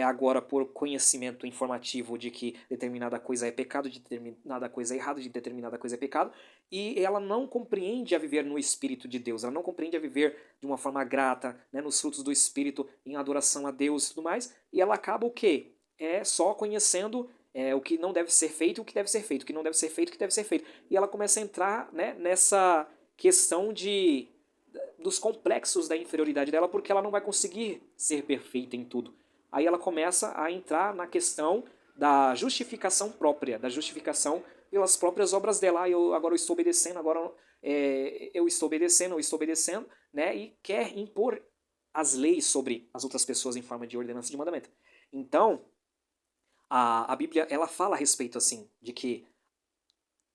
agora por conhecimento informativo de que determinada coisa é pecado, de determinada coisa é errado, de determinada coisa é pecado, e ela não compreende a viver no Espírito de Deus, ela não compreende a viver de uma forma grata, né, nos frutos do Espírito, em adoração a Deus e tudo mais, e ela acaba o quê? Só conhecendo o que não deve ser feito e o que deve ser feito, o que não deve ser feito e o que deve ser feito. E ela começa a entrar, né, nessa questão dos complexos da inferioridade dela, porque ela não vai conseguir ser perfeita em tudo. Aí ela começa a entrar na questão da justificação própria, da justificação pelas próprias obras dela. Agora eu estou obedecendo, agora eu estou obedecendo, né? E quer impor as leis sobre as outras pessoas em forma de ordenança de mandamento. Então, a Bíblia ela fala a respeito assim, de que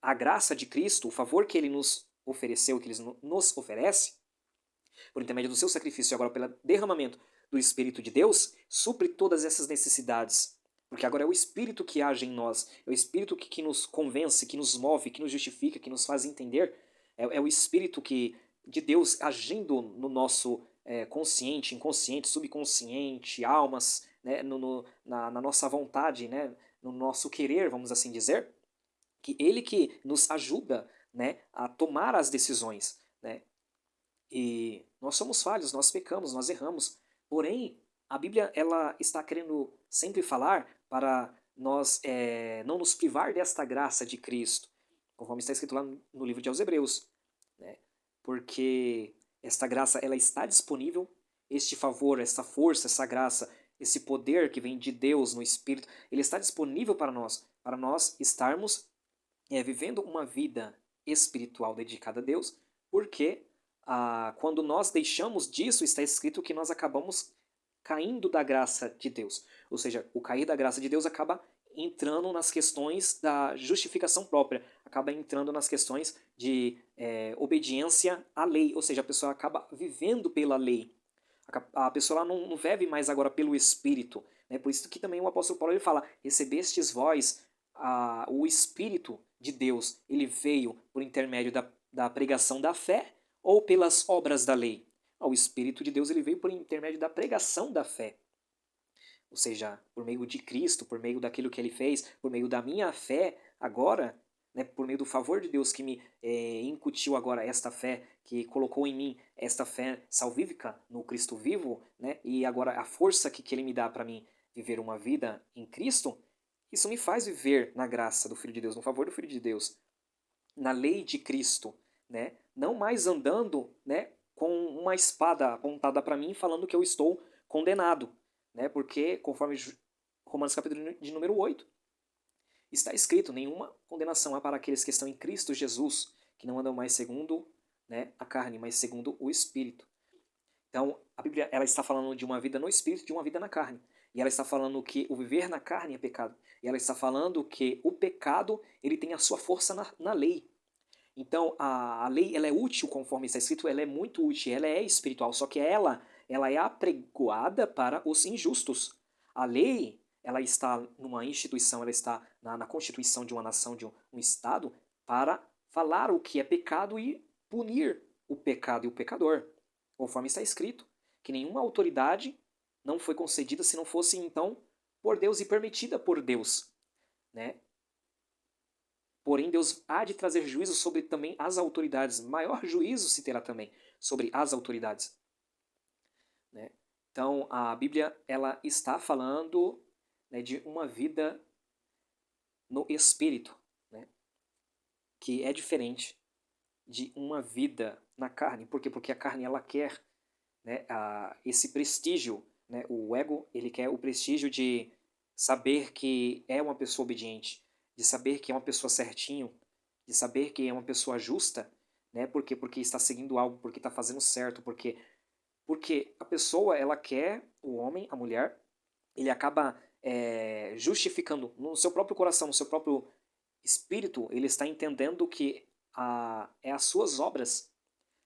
a graça de Cristo, o favor que ele nos ofereceu, que ele nos oferece, por intermédio do seu sacrifício e agora pelo derramamento do Espírito de Deus, supre todas essas necessidades. Porque agora é o Espírito que age em nós, é o Espírito que nos convence, que nos move, que nos justifica, que nos faz entender. É o Espírito de Deus agindo no nosso consciente, inconsciente, subconsciente, almas, né, na nossa vontade, né, no nosso querer, vamos assim dizer, que ele que nos ajuda, né, a tomar as decisões, né? E nós somos falhos, nós pecamos, nós erramos. Porém, a Bíblia ela está querendo sempre falar para nós não nos privar desta graça de Cristo, conforme está escrito lá no livro de aos Hebreus, né? Porque esta graça ela está disponível, este favor, essa força, essa graça, esse poder que vem de Deus no Espírito, ele está disponível para nós estarmos vivendo uma vida espiritual dedicada a Deus, porque quando nós deixamos disso, está escrito que nós acabamos caindo da graça de Deus. Ou seja, o cair da graça de Deus acaba entrando nas questões da justificação própria, acaba entrando nas questões de obediência à lei, ou seja, a pessoa acaba vivendo pela lei. A pessoa não vive mais agora pelo Espírito. Né? Por isso que também o apóstolo Paulo ele fala, recebestes vós o Espírito de Deus, ele veio por intermédio da pregação da fé ou pelas obras da lei? O Espírito de Deus ele veio por intermédio da pregação da fé. Ou seja, por meio de Cristo, por meio daquilo que ele fez, por meio da minha fé, agora, né, por meio do favor de Deus que me incutiu agora esta fé, que colocou em mim esta fé salvífica no Cristo vivo, né, e agora a força que ele me dá para mim viver uma vida em Cristo, isso me faz viver na graça do Filho de Deus, no favor do Filho de Deus, na lei de Cristo, né, não mais andando, né, com uma espada apontada para mim falando que eu estou condenado, né? Porque, conforme Romanos capítulo de número 8, está escrito: nenhuma condenação há para aqueles que estão em Cristo Jesus, que não andam mais segundo, né, a carne, mas segundo o Espírito. Então, a Bíblia, ela está falando de uma vida no Espírito, de uma vida na carne. E ela está falando que o viver na carne é pecado. E ela está falando que o pecado, ele tem a sua força na lei. Então, a lei, ela é útil, conforme está escrito, ela é muito útil, ela é espiritual, só que ela é apregoada para os injustos. A lei, ela está numa instituição, ela está na constituição de uma nação, de um Estado, para falar o que é pecado e punir o pecado e o pecador, conforme está escrito, que nenhuma autoridade não foi concedida se não fosse, então, por Deus e permitida por Deus, né? Porém, Deus há de trazer juízo sobre também as autoridades. Maior juízo se terá também sobre as autoridades, né? Então, a Bíblia, ela está falando, né, de uma vida no Espírito, né, que é diferente de uma vida na carne. Por quê? Porque a carne, ela quer, né, esse prestígio, né? O ego, ele quer o prestígio de saber que é uma pessoa obediente, de saber que é uma pessoa certinho, de saber que é uma pessoa justa, né? Por quê? Porque está seguindo algo, porque está fazendo certo, porque a pessoa, ela quer, o homem, a mulher, ele acaba justificando no seu próprio coração, no seu próprio espírito, ele está entendendo que é as suas obras,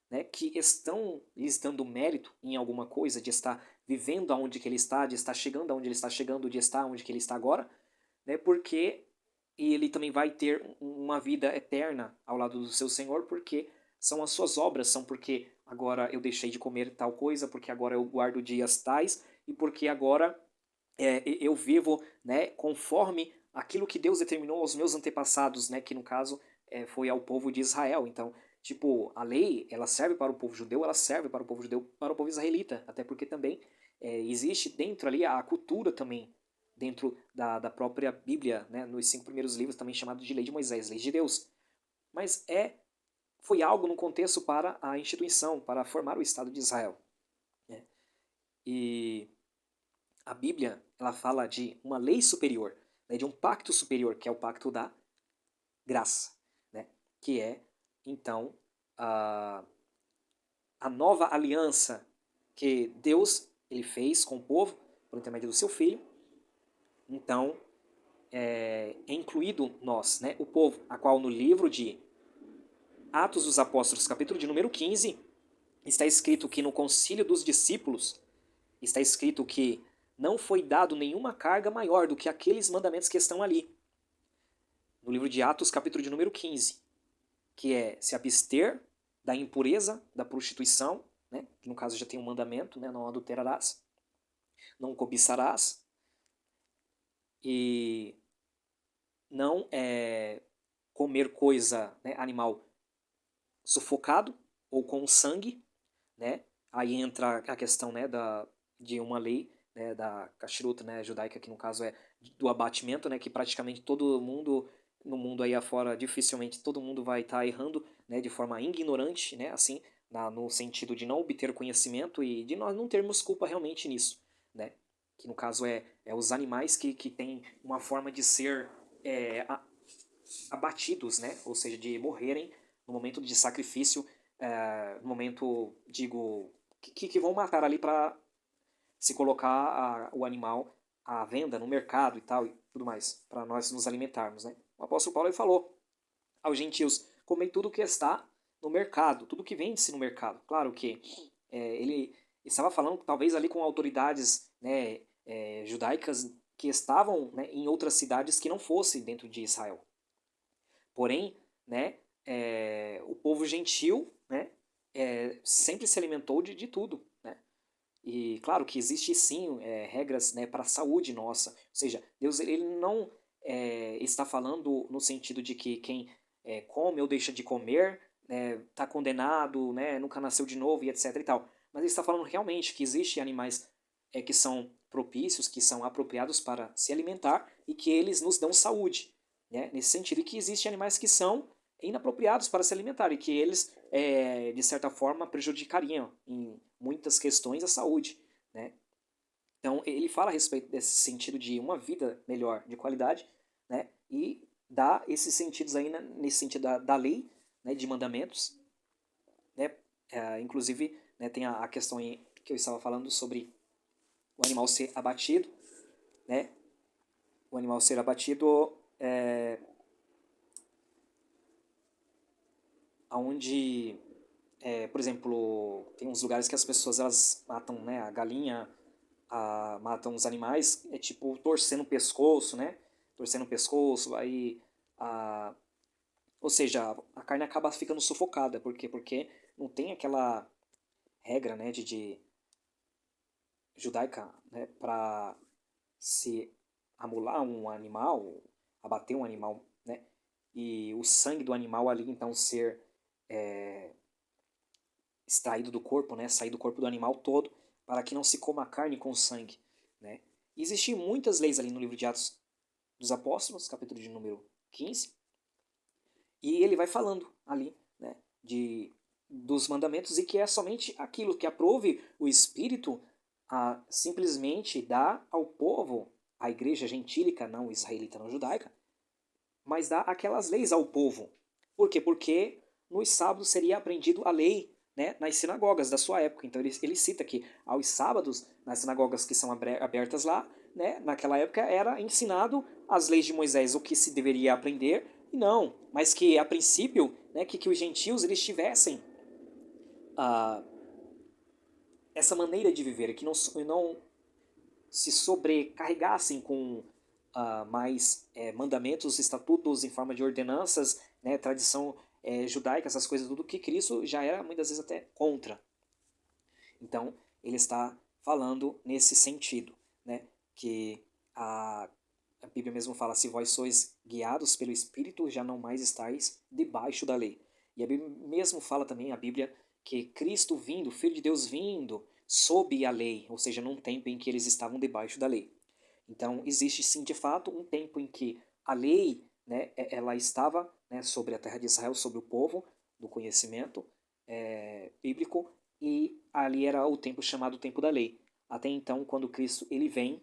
né, que estão lhes dando mérito em alguma coisa, de estar vivendo aonde que ele está, de estar chegando aonde ele está chegando, de estar onde que ele está agora, né, porque ele também vai ter uma vida eterna ao lado do seu Senhor, porque são as suas obras, são porque agora eu deixei de comer tal coisa, porque agora eu guardo dias tais, e porque agora eu vivo, né, conforme aquilo que Deus determinou aos meus antepassados, né, que no caso foi ao povo de Israel. Então, tipo, a lei, ela serve para o povo judeu, ela serve para o povo judeu, para o povo israelita, até porque também existe dentro ali a cultura também, dentro da própria Bíblia, né, nos 5 primeiros livros, também chamado de Lei de Moisés, Lei de Deus. Mas foi algo no contexto para a instituição, para formar o Estado de Israel, né? E a Bíblia, ela fala de uma lei superior, né, de um pacto superior, que é o pacto da graça, né, que é, então, a, a nova aliança que Deus ele fez com o povo por intermédio do seu Filho. Então, é incluído nós, né, o povo, a qual no livro de Atos dos Apóstolos, capítulo de número 15, está escrito que no concílio dos discípulos, está escrito que não foi dado nenhuma carga maior do que aqueles mandamentos que estão ali. No livro de Atos, capítulo de número 15, que é se abster da impureza, da prostituição, né? Que no caso já tem um mandamento, né? Não adulterarás, não cobiçarás, e não comer coisa, né, animal sufocado ou com sangue, né? Aí entra a questão, né, de uma lei, né, da kashrut, né, judaica, que no caso é do abatimento, né, que praticamente todo mundo no mundo aí afora, dificilmente todo mundo vai estar errando, né, de forma ignorante, né, assim, no sentido de não obter conhecimento e de nós não termos culpa realmente nisso, né, que no caso é os animais que têm uma forma de ser abatidos, né, ou seja, de morrerem no momento de sacrifício, no momento, digo, que vão matar ali para se colocar o animal à venda no mercado e tal, e tudo mais, para nós nos alimentarmos, né? O apóstolo Paulo ele falou aos gentios, comei tudo que está no mercado, tudo que vende-se no mercado. Claro que ele estava falando talvez ali com autoridades, né, judaicas que estavam, né, em outras cidades que não fossem dentro de Israel. Porém, né, o povo gentil, né, sempre se alimentou de tudo, né? E claro que existe sim regras, né, para a saúde nossa. Ou seja, Deus ele não está falando no sentido de que quem come ou deixa de comer está condenado, né, nunca nasceu de novo e etc e tal. Mas ele está falando realmente que existem animais que são propícios, que são apropriados para se alimentar e que eles nos dão saúde, né? Nesse sentido, e que existem animais que são inapropriados para se alimentar e que eles, de certa forma, prejudicariam em muitas questões a saúde, né? Então, ele fala a respeito desse sentido de uma vida melhor, de qualidade, né? e dá esses sentidos aí, né, nesse sentido da lei, né, de mandamentos, né, inclusive, né, tem a questão aí que eu estava falando sobre o animal ser abatido, né, o animal ser abatido aonde, por exemplo, tem uns lugares que as pessoas elas matam, né, a galinha, matam os animais, é tipo torcendo o pescoço, né, torcendo o pescoço, aí, a, ou seja, a carne acaba ficando sufocada, por quê? Porque não tem aquela regra, né, de judaica, né, para se amular um animal, abater um animal, né, e o sangue do animal ali então ser é, extraído do corpo, né, sair do corpo do animal todo, para que não se coma a carne com sangue, né. E existem muitas leis ali no livro de Atos dos Apóstolos, capítulo de número 15, e ele vai falando ali, né, dos mandamentos, e que é somente aquilo que aprove o Espírito a simplesmente dar ao povo, a igreja gentílica, não israelita, não judaica, mas dá aquelas leis ao povo. Por quê? Porque nos sábados seria aprendido a lei, né, nas sinagogas da sua época. Então ele cita que aos sábados, nas sinagogas que são abertas lá, né, naquela época era ensinado as leis de Moisés, o que se deveria aprender, e não, mas que a princípio, né, que os gentios eles tivessem ah, essa maneira de viver, que não se sobrecarregassem com mais mandamentos, estatutos em forma de ordenanças, né, tradição judaica, essas coisas tudo, que Cristo já era muitas vezes até contra. Então, ele está falando nesse sentido, né, que a Bíblia mesmo fala, se vós sois guiados pelo Espírito, já não mais estáis debaixo da lei. E a Bíblia mesmo fala também, a Bíblia, que Cristo vindo, Filho de Deus vindo, sob a lei, ou seja, num tempo em que eles estavam debaixo da lei. Então, existe sim, de fato, um tempo em que a lei, né, ela estava, né, sobre a terra de Israel, sobre o povo do conhecimento bíblico, e ali era o tempo chamado tempo da lei. Até então, quando Cristo ele vem,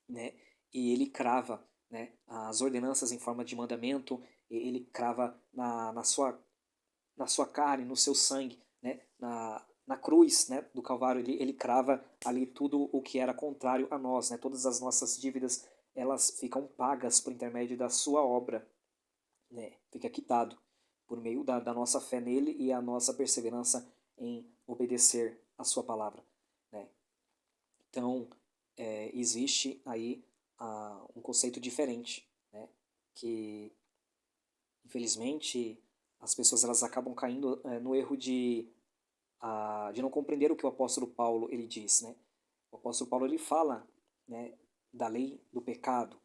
né, e ele crava, né, as ordenanças em forma de mandamento, ele crava na sua carne, no seu sangue, né, na cruz, né, do Calvário, ele crava ali tudo o que era contrário a nós, né, todas as nossas dívidas, elas ficam pagas por intermédio da sua obra, né, fica quitado por meio da nossa fé nele e a nossa perseverança em obedecer a sua palavra, né. Então, existe aí um conceito diferente, né, que infelizmente as pessoas elas acabam caindo no erro de não compreender o que o apóstolo Paulo ele diz, né? O apóstolo Paulo ele fala, né, da lei do pecado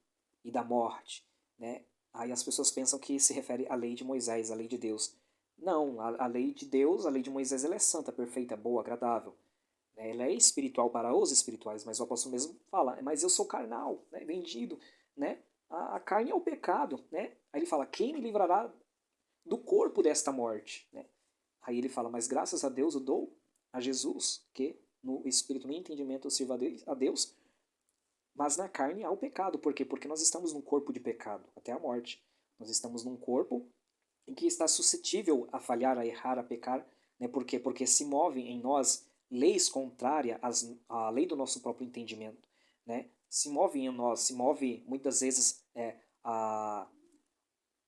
e da morte, né? Aí as pessoas pensam que se refere à lei de Moisés, à lei de Deus. Não, a lei de Deus, a lei de Moisés, ela é santa, perfeita, boa, agradável, né? Ela é espiritual para os espirituais, mas o apóstolo mesmo fala, mas eu sou carnal, né, vendido, né? A carne é o pecado, né? Aí ele fala, quem me livrará do corpo desta morte, né? Aí ele fala, mas graças a Deus eu dou a Jesus, que no espírito, no entendimento, eu sirvo a Deus, mas na carne há o pecado. Por quê? Porque nós estamos num corpo de pecado, até a morte. Nós estamos num corpo em que está suscetível a falhar, a errar, a pecar. Né? Por quê? Porque se movem em nós leis contrárias à lei do nosso próprio entendimento. Né? Se move em nós, se move muitas vezes a,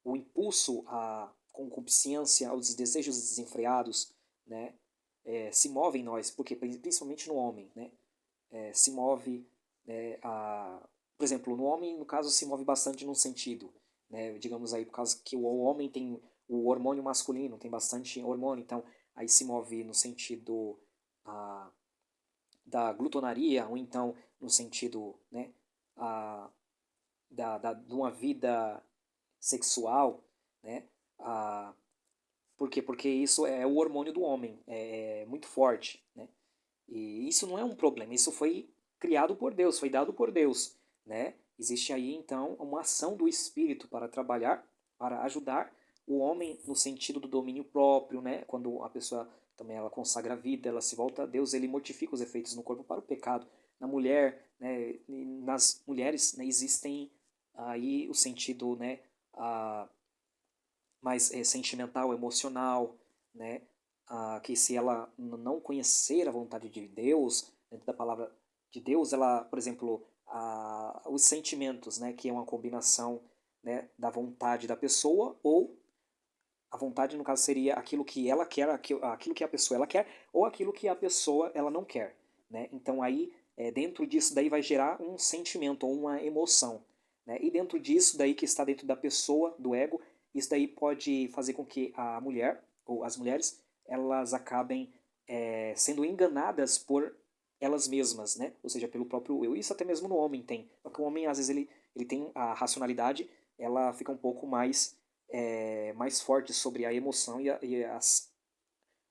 o impulso à concupiscência, aos desejos desenfreados, né? Se move em nós, porque principalmente no homem, né? Se move por exemplo, no homem, no caso, se move bastante num sentido, né? Digamos aí, por causa que o homem tem o hormônio masculino, tem bastante hormônio, então aí se move no sentido ah, da glutonaria, ou então no sentido, né, de uma vida sexual, né? Ah, por quê? Porque isso é o hormônio do homem, é muito forte, né? E isso não é um problema, isso foi criado por Deus, foi dado por Deus, né? Existe aí então uma ação do Espírito para trabalhar, para ajudar o homem no sentido do domínio próprio, né? Quando a pessoa também ela consagra a vida, ela se volta a Deus, ele mortifica os efeitos no corpo para o pecado. Na mulher, né, nas mulheres, né, existem aí o sentido, né, ah, mais sentimental, emocional, né, que se ela não conhecer a vontade de Deus, dentro da palavra de Deus, ela, por exemplo, os sentimentos, né, que é uma combinação, né, da vontade da pessoa, ou a vontade, no caso, seria aquilo que ela quer, aquilo que a pessoa ela quer, ou aquilo que a pessoa ela não quer, né? Então aí, dentro disso daí vai gerar um sentimento ou uma emoção, né? E dentro disso daí que está dentro da pessoa, do ego, isso daí pode fazer com que a mulher, ou as mulheres, elas acabem sendo enganadas por elas mesmas, né? Ou seja, pelo próprio eu. Isso até mesmo no homem tem. Porque o homem, às vezes, ele tem a racionalidade, ela fica um pouco mais forte sobre a emoção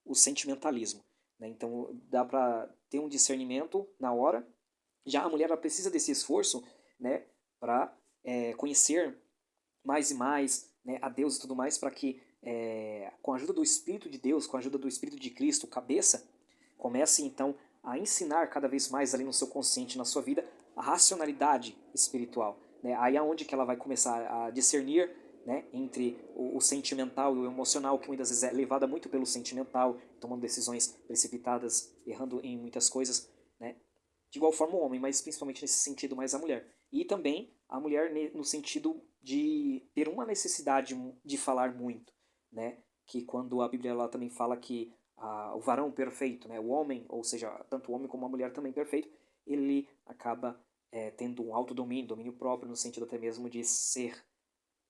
o sentimentalismo, né? Então dá para ter um discernimento na hora. Já a mulher ela precisa desse esforço, né, para conhecer mais e mais, né, a Deus e tudo mais, para que com a ajuda do Espírito de Deus, com a ajuda do Espírito de Cristo, cabeça, comece então a ensinar cada vez mais ali no seu consciente, na sua vida, a racionalidade espiritual. Né? Aí é onde que ela vai começar a discernir, né, entre o sentimental e o emocional, que muitas vezes é levada muito pelo sentimental, tomando decisões precipitadas, errando em muitas coisas, né? De igual forma o homem, mas principalmente nesse sentido mais a mulher. E também a mulher no sentido de ter uma necessidade de falar muito, né? Que quando a Bíblia ela também fala que o varão perfeito, né? O homem, ou seja, tanto o homem como a mulher também perfeito, ele acaba tendo um autodomínio, domínio próprio, no sentido até mesmo de ser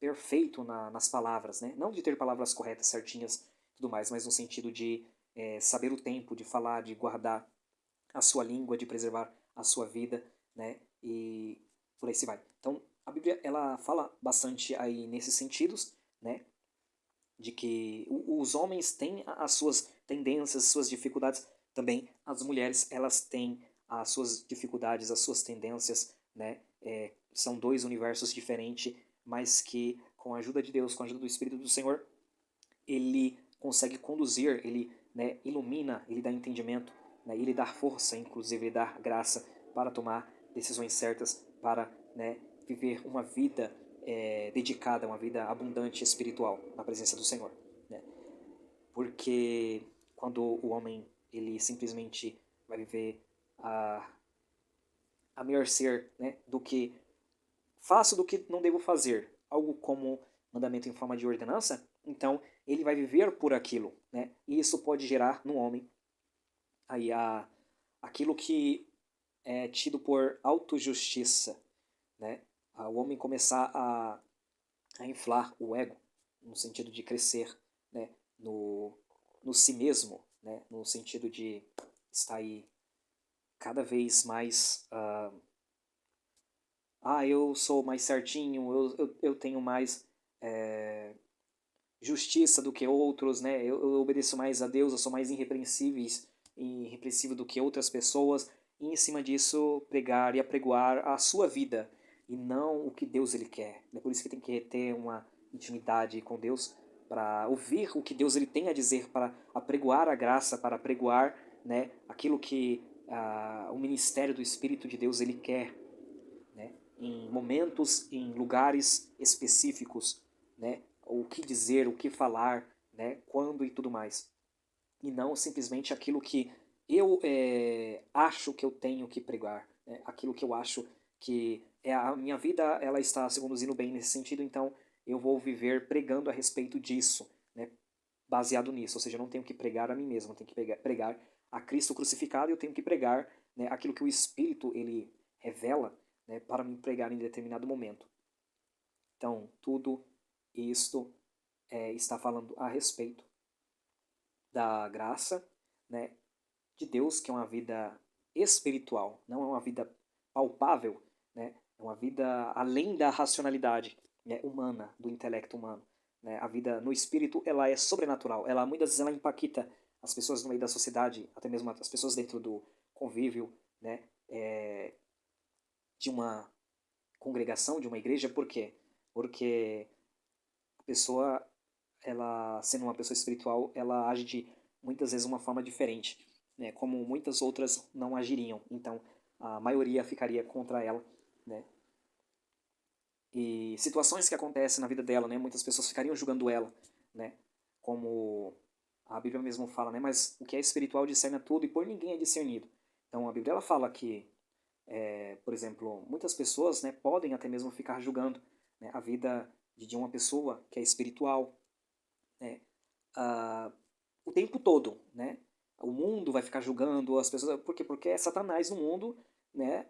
perfeito nas palavras, né? Não de ter palavras corretas, certinhas, tudo mais, mas no sentido de saber o tempo, de falar, de guardar a sua língua, de preservar a sua vida, né? E por aí se vai. Então, a Bíblia ela fala bastante aí nesses sentidos, né? De que os homens têm as suas tendências, as suas dificuldades, também as mulheres elas têm as suas dificuldades, as suas tendências, né? São dois universos diferentes, mas que com a ajuda de Deus, com a ajuda do Espírito do Senhor, ele consegue conduzir, ele, né, ilumina, ele dá entendimento, né, ele dá força, inclusive ele dá graça para tomar decisões certas, para, né, viver uma vida dedicada, uma vida abundante espiritual na presença do Senhor, né? Porque quando o homem ele simplesmente vai viver a, a mercê, né, do que faço do que não devo fazer, algo como mandamento em forma de ordenança, então ele vai viver por aquilo, né? E isso pode gerar no homem aí aquilo que é tido por autojustiça, né? O homem começar a inflar o ego, no sentido de crescer, né? No si mesmo, né? No sentido de estar aí cada vez mais eu sou mais certinho, eu tenho mais justiça do que outros, né? Eu obedeço mais a Deus, eu sou mais irrepreensível do que outras pessoas. E em cima disso, pregar e apregoar a sua vida e não o que Deus ele quer. É por isso que tem que ter uma intimidade com Deus para ouvir o que Deus ele tem a dizer, para apregoar a graça, para apregoar, né, aquilo que o ministério do Espírito de Deus ele quer, né, em momentos, em lugares específicos, né, o que dizer, o que falar, né, quando e tudo mais. E não simplesmente aquilo que eu acho que eu tenho que pregar, né, aquilo que eu acho que a minha vida ela está se conduzindo bem nesse sentido, então eu vou viver pregando a respeito disso, né, baseado nisso. Ou seja, eu não tenho que pregar a mim mesmo, eu tenho que pregar a Cristo crucificado e eu tenho que pregar, né, aquilo que o Espírito ele revela, né, para me pregar em determinado momento. Então, tudo isto está falando a respeito da graça, né, de Deus, que é uma vida espiritual, não é uma vida palpável, né, é uma vida além da racionalidade, né, humana, do intelecto humano. Né, a vida no espírito ela é sobrenatural, ela muitas vezes ela impacta as pessoas no meio da sociedade, até mesmo as pessoas dentro do convívio, né, de uma congregação, de uma igreja. Por quê? Porque a pessoa, ela sendo uma pessoa espiritual, ela age de muitas vezes uma forma diferente, né? Como muitas outras não agiriam. Então, a maioria ficaria contra ela, né? e situações que acontecem na vida dela, né? Muitas pessoas ficariam julgando ela, né? Como a Bíblia mesmo fala, né? Mas o que é espiritual discerne a tudo e por ninguém é discernido. Então a Bíblia ela fala que, por exemplo, muitas pessoas, né, podem até mesmo ficar julgando, né, a vida de uma pessoa que é espiritual, né? Ah, o tempo todo, né? O mundo vai ficar julgando as pessoas, por quê? Porque é Satanás no mundo, né?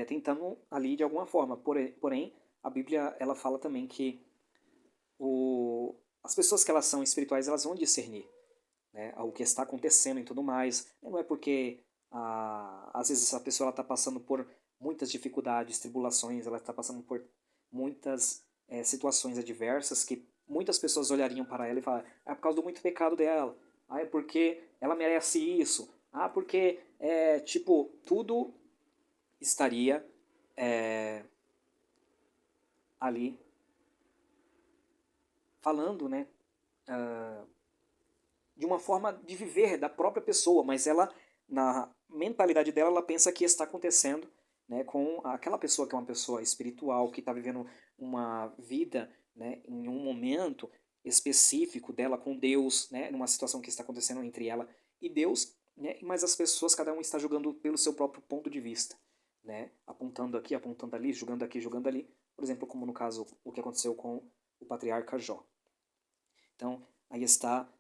Tentando ali de alguma forma. Porém, a Bíblia ela fala também que as pessoas que elas são espirituais elas vão discernir, né, o que está acontecendo e tudo mais. Não é porque às vezes a pessoa está passando por muitas dificuldades, tribulações, ela está passando por muitas situações adversas que muitas pessoas olhariam para ela e falar, é por causa do muito pecado dela, é porque ela merece isso, porque tipo tudo estaria é, ali falando, né, de uma forma de viver da própria pessoa, mas ela, na mentalidade dela, ela pensa que está acontecendo, né, com aquela pessoa que é uma pessoa espiritual, que está vivendo uma vida, né, em um momento específico dela com Deus, né, numa situação que está acontecendo entre ela e Deus, né, mas as pessoas, cada um está julgando pelo seu próprio ponto de vista, né, apontando aqui, apontando ali, julgando aqui, julgando ali, por exemplo, como no caso o que aconteceu com o patriarca Jó. Então, aí está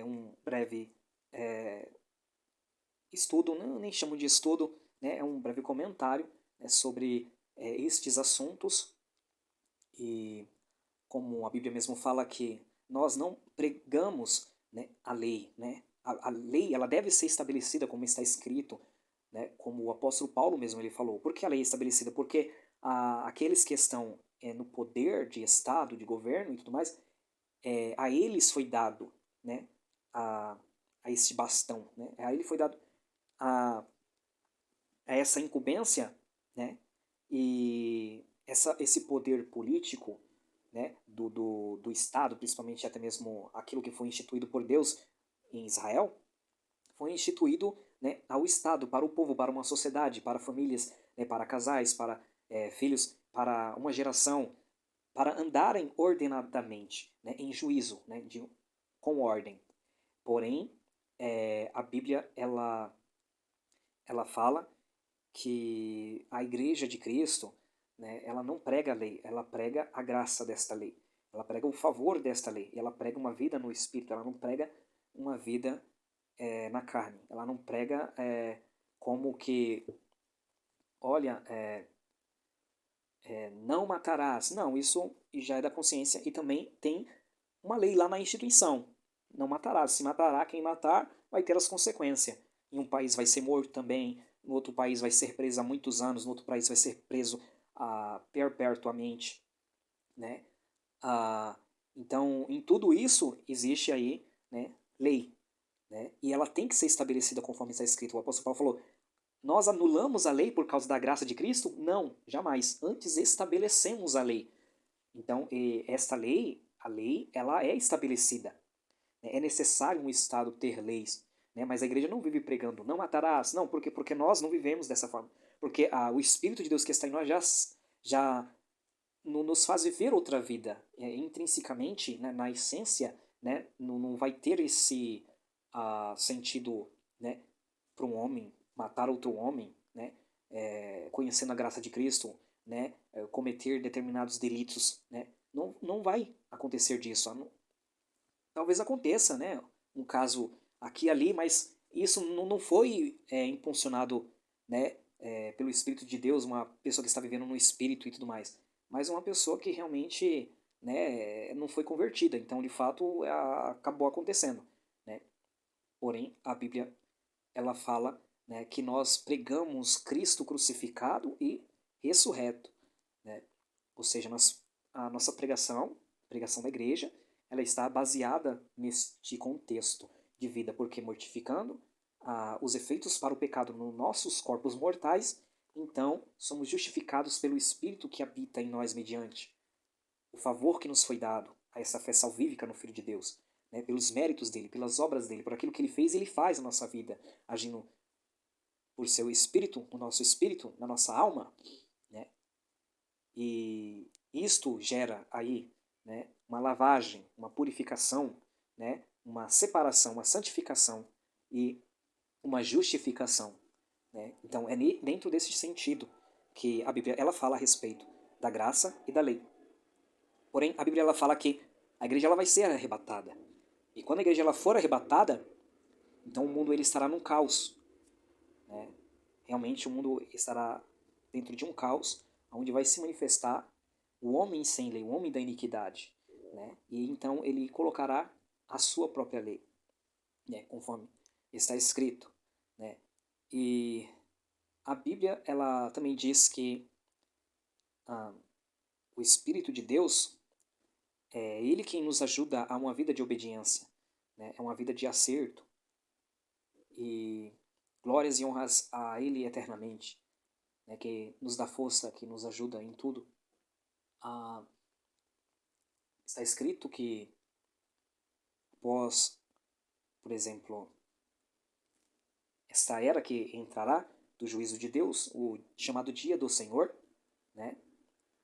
um breve é, estudo, não, nem chamo de estudo, né, é um breve comentário, né, sobre estes assuntos. E como a Bíblia mesmo fala que nós não pregamos, né, a lei. Né, a lei ela deve ser estabelecida como está escrito, né, como o apóstolo Paulo mesmo ele falou. Por que a lei é estabelecida? Porque aqueles que estão no poder de Estado, de governo e tudo mais, a eles foi dado, né, a, a esse bastão, né, a ele foi dado a, a essa incumbência, né, e esse poder político, né, do Estado, principalmente até mesmo aquilo que foi instituído por Deus em Israel, foi instituído, né, ao Estado, para o povo, para uma sociedade, para famílias, né, para casais, para filhos, para uma geração, para andarem ordenadamente, né, em juízo, né, com ordem. Porém, a Bíblia ela fala que a Igreja de Cristo, né, ela não prega a lei, ela prega a graça desta lei. Ela prega o favor desta lei. Ela prega uma vida no Espírito, ela não prega uma vida na carne. Ela não prega como que, olha, não matarás. Não, isso já é da consciência e também tem uma lei lá na instituição. Não matarás. Se matará, quem matar vai ter as consequências. Em um país vai ser morto também, no outro país vai ser preso há muitos anos, no outro país vai ser preso perpetuamente, né? Ah, então, em tudo isso existe aí, né, lei, né? E ela tem que ser estabelecida conforme está escrito. O apóstolo Paulo falou: nós anulamos a lei por causa da graça de Cristo? Não, jamais. Antes estabelecemos a lei. Então, esta lei, a lei, ela é estabelecida. É necessário um Estado ter leis, né? Mas a igreja não vive pregando, não matarás, não, porque nós não vivemos dessa forma. Porque o Espírito de Deus que está em nós já nos faz viver outra vida. Intrinsecamente, né, na essência, né, não vai ter esse sentido, né, para um homem matar outro homem, né, conhecendo a graça de Cristo, né, cometer determinados delitos, né, não vai acontecer disso. Talvez aconteça, né, um caso aqui e ali, mas isso não foi impulsionado, né, pelo Espírito de Deus, uma pessoa que está vivendo no Espírito e tudo mais, mas uma pessoa que realmente, né, não foi convertida. Então, de fato, acabou acontecendo, né. Porém, a Bíblia ela fala, né, que nós pregamos Cristo crucificado e ressurreto, né? Ou seja, a nossa pregação, a pregação da igreja, ela está baseada neste contexto de vida, porque mortificando os efeitos para o pecado nos nossos corpos mortais, então somos justificados pelo Espírito que habita em nós mediante o favor que nos foi dado a essa fé salvífica no Filho de Deus, né, pelos méritos dele, pelas obras dele, por aquilo que ele fez e ele faz na nossa vida, agindo por seu Espírito, no nosso espírito, na nossa alma, né? E isto gera aí, né, uma lavagem, uma purificação, né, uma separação, uma santificação e uma justificação, né? Então é dentro desse sentido que a Bíblia ela fala a respeito da graça e da lei. Porém, a Bíblia ela fala que a igreja ela vai ser arrebatada. E quando a igreja ela for arrebatada, então o mundo ele estará num caos, né? Realmente o mundo estará dentro de um caos, onde vai se manifestar o homem sem lei, o homem da iniquidade, né? E então ele colocará a sua própria lei, né? Conforme está escrito, né? E a Bíblia ela também diz que ah, o Espírito de Deus é Ele quem nos ajuda a uma vida de obediência, né? É uma vida de acerto e glórias e honras a Ele eternamente, né? Que nos dá força, que nos ajuda em tudo. Ah, está escrito que após, por exemplo, esta era que entrará do juízo de Deus, o chamado dia do Senhor, né?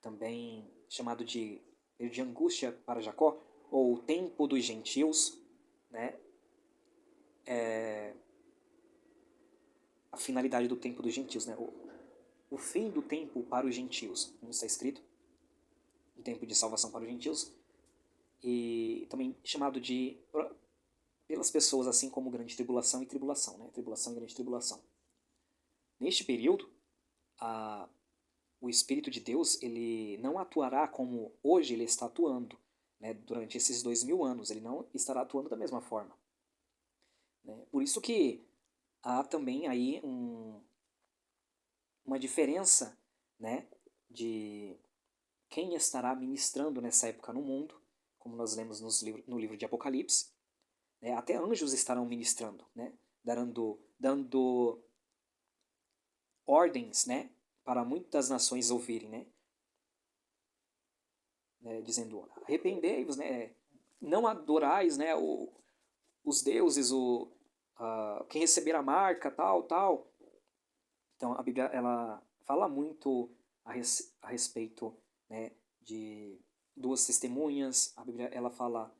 Também chamado de período de angústia para Jacó, ou o tempo dos gentios, né? A finalidade do tempo dos gentios, né? O fim do tempo para os gentios, como está escrito, o tempo de salvação para os gentios, e também chamado de pelas pessoas assim como grande tribulação e tribulação, né? Tribulação e grande tribulação. Neste período, o Espírito de Deus ele não atuará como hoje ele está atuando, né? Durante esses 2000 anos, ele não estará atuando da mesma forma, né? Por isso que há também aí uma diferença, né, de quem estará ministrando nessa época no mundo, como nós lemos no livro de Apocalipse, né, até anjos estarão ministrando, né, dando ordens, né, para muitas nações ouvirem, dizendo arrependei-vos, né, não adorais, né, os deuses, quem receber a marca, tal, tal. Então a Bíblia ela fala muito a respeito, né, de duas testemunhas. A Bíblia ela fala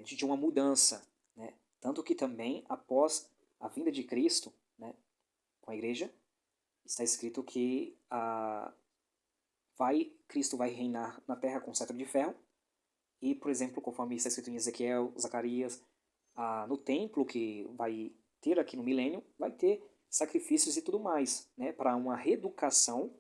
de uma mudança, né? Tanto que também após a vinda de Cristo, né, com a igreja, está escrito que Cristo vai reinar na terra com cetro de ferro. E, por exemplo, conforme está escrito em Ezequiel, Zacarias, no templo que vai ter aqui no milênio, vai ter sacrifícios e tudo mais, né, para uma reeducação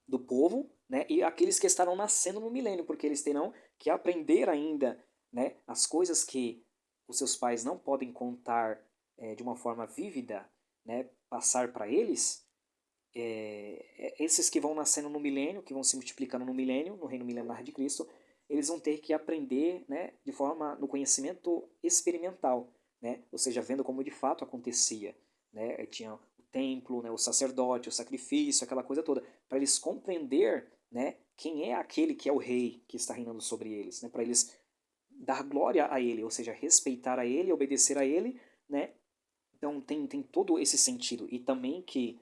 do povo, né, e aqueles que estarão nascendo no milênio, porque eles terão que aprender ainda, né, as coisas que os seus pais não podem contar de uma forma vívida, né, passar para eles. Esses que vão nascendo no milênio, que vão se multiplicando no milênio, no reino milenar de Cristo, eles vão ter que aprender, né, de forma no conhecimento experimental, né, ou seja, vendo como de fato acontecia, né, tinha o templo, né, o sacerdote, o sacrifício, aquela coisa toda, para eles compreender, né, quem é aquele que é o rei que está reinando sobre eles, né, para eles dar glória a ele, ou seja, respeitar a ele, obedecer a ele, né. Então tem todo esse sentido e também que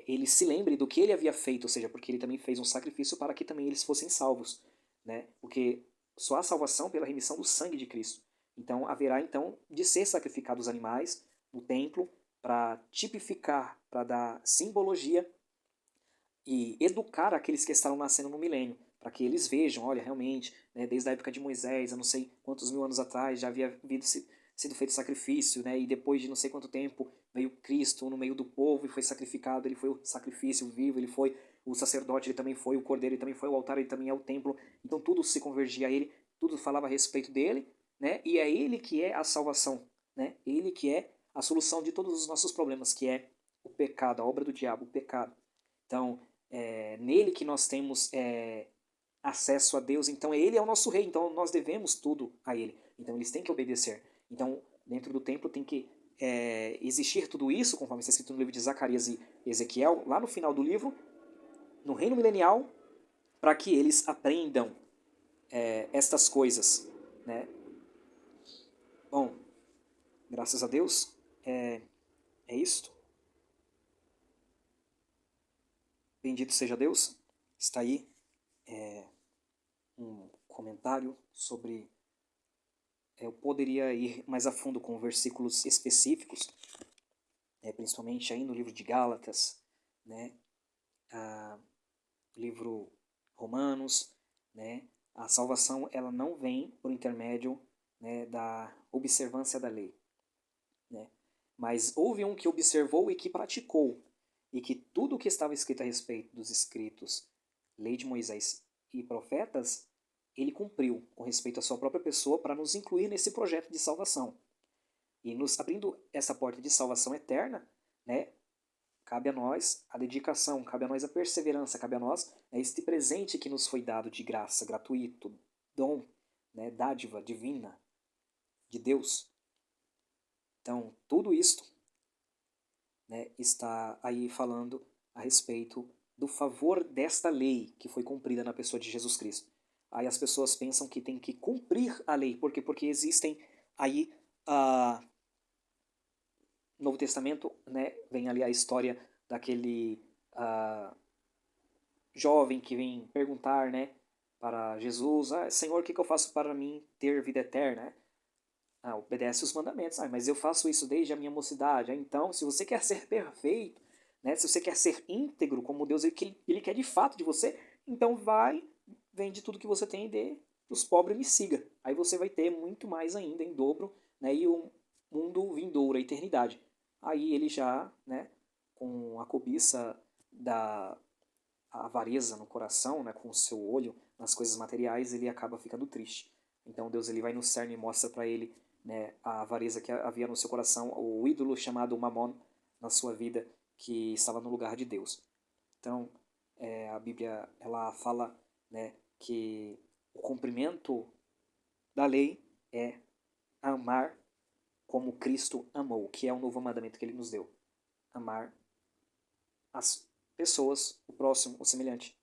ele se lembre do que ele havia feito, ou seja, porque ele também fez um sacrifício para que também eles fossem salvos, né? Porque só há salvação pela remissão do sangue de Cristo. Então haverá então de ser sacrificados animais no templo para tipificar, para dar simbologia e educar aqueles que estarão nascendo no milênio, para que eles vejam, olha, realmente, né, desde a época de Moisés, eu não sei quantos mil anos atrás, já havia sido feito sacrifício, né, e depois de não sei quanto tempo veio Cristo no meio do povo e foi sacrificado, ele foi o sacrifício vivo, ele foi o sacerdote, ele também foi o cordeiro, ele também foi o altar, ele também é o templo, então tudo se convergia a ele, tudo falava a respeito dele, né, e é ele que é a salvação, né, ele que é a solução de todos os nossos problemas, que é o pecado, a obra do diabo, o pecado. Então, nele que nós temos acesso a Deus, então ele é o nosso rei, então nós devemos tudo a ele. Então eles têm que obedecer. Então, dentro do templo tem que existir tudo isso, conforme está escrito no livro de Zacarias e Ezequiel, lá no final do livro, no reino milenial, para que eles aprendam estas coisas, né? Bom, graças a Deus, é isto. Bendito seja Deus. Está aí um comentário sobre... Eu poderia ir mais a fundo com versículos específicos, principalmente aí no livro de Gálatas, né? Livro Romanos, né? A salvação ela não vem por intermédio, né, da observância da lei, né? Mas houve um que observou e que praticou, e que tudo o que estava escrito a respeito dos escritos, lei de Moisés e profetas, ele cumpriu com respeito à sua própria pessoa para nos incluir nesse projeto de salvação. E nos abrindo essa porta de salvação eterna, né, cabe a nós a dedicação, cabe a nós a perseverança, cabe a nós este presente que nos foi dado de graça, gratuito, dom, né, dádiva divina de Deus. Então, tudo isto, né, está aí falando a respeito do favor desta lei que foi cumprida na pessoa de Jesus Cristo. Aí as pessoas pensam que tem que cumprir a lei, por quê? Porque existem aí no Novo Testamento, né, vem ali a história daquele jovem que vem perguntar, né, para Jesus, Senhor, o que eu faço para mim ter vida eterna? Obedece os mandamentos. Mas eu faço isso desde a minha mocidade. Então, se você quer ser perfeito, né, se você quer ser íntegro como Deus ele quer de fato de você, então vai, vende tudo que você tem e dê os pobres e me siga. Aí você vai ter muito mais ainda em dobro, né, e o mundo vindouro, a eternidade. Aí ele já, né, com a cobiça da avareza no coração, né, com o seu olho nas coisas materiais, ele acaba ficando triste. Então Deus ele vai no cerne e mostra para ele, né, a avareza que havia no seu coração, o ídolo chamado Mamon na sua vida, que estava no lugar de Deus. Então a Bíblia ela fala, né, que o cumprimento da lei é amar como Cristo amou, que é o novo mandamento que ele nos deu. Amar as pessoas, o próximo, o semelhante,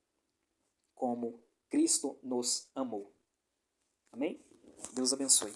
como Cristo nos amou. Amém? Deus abençoe.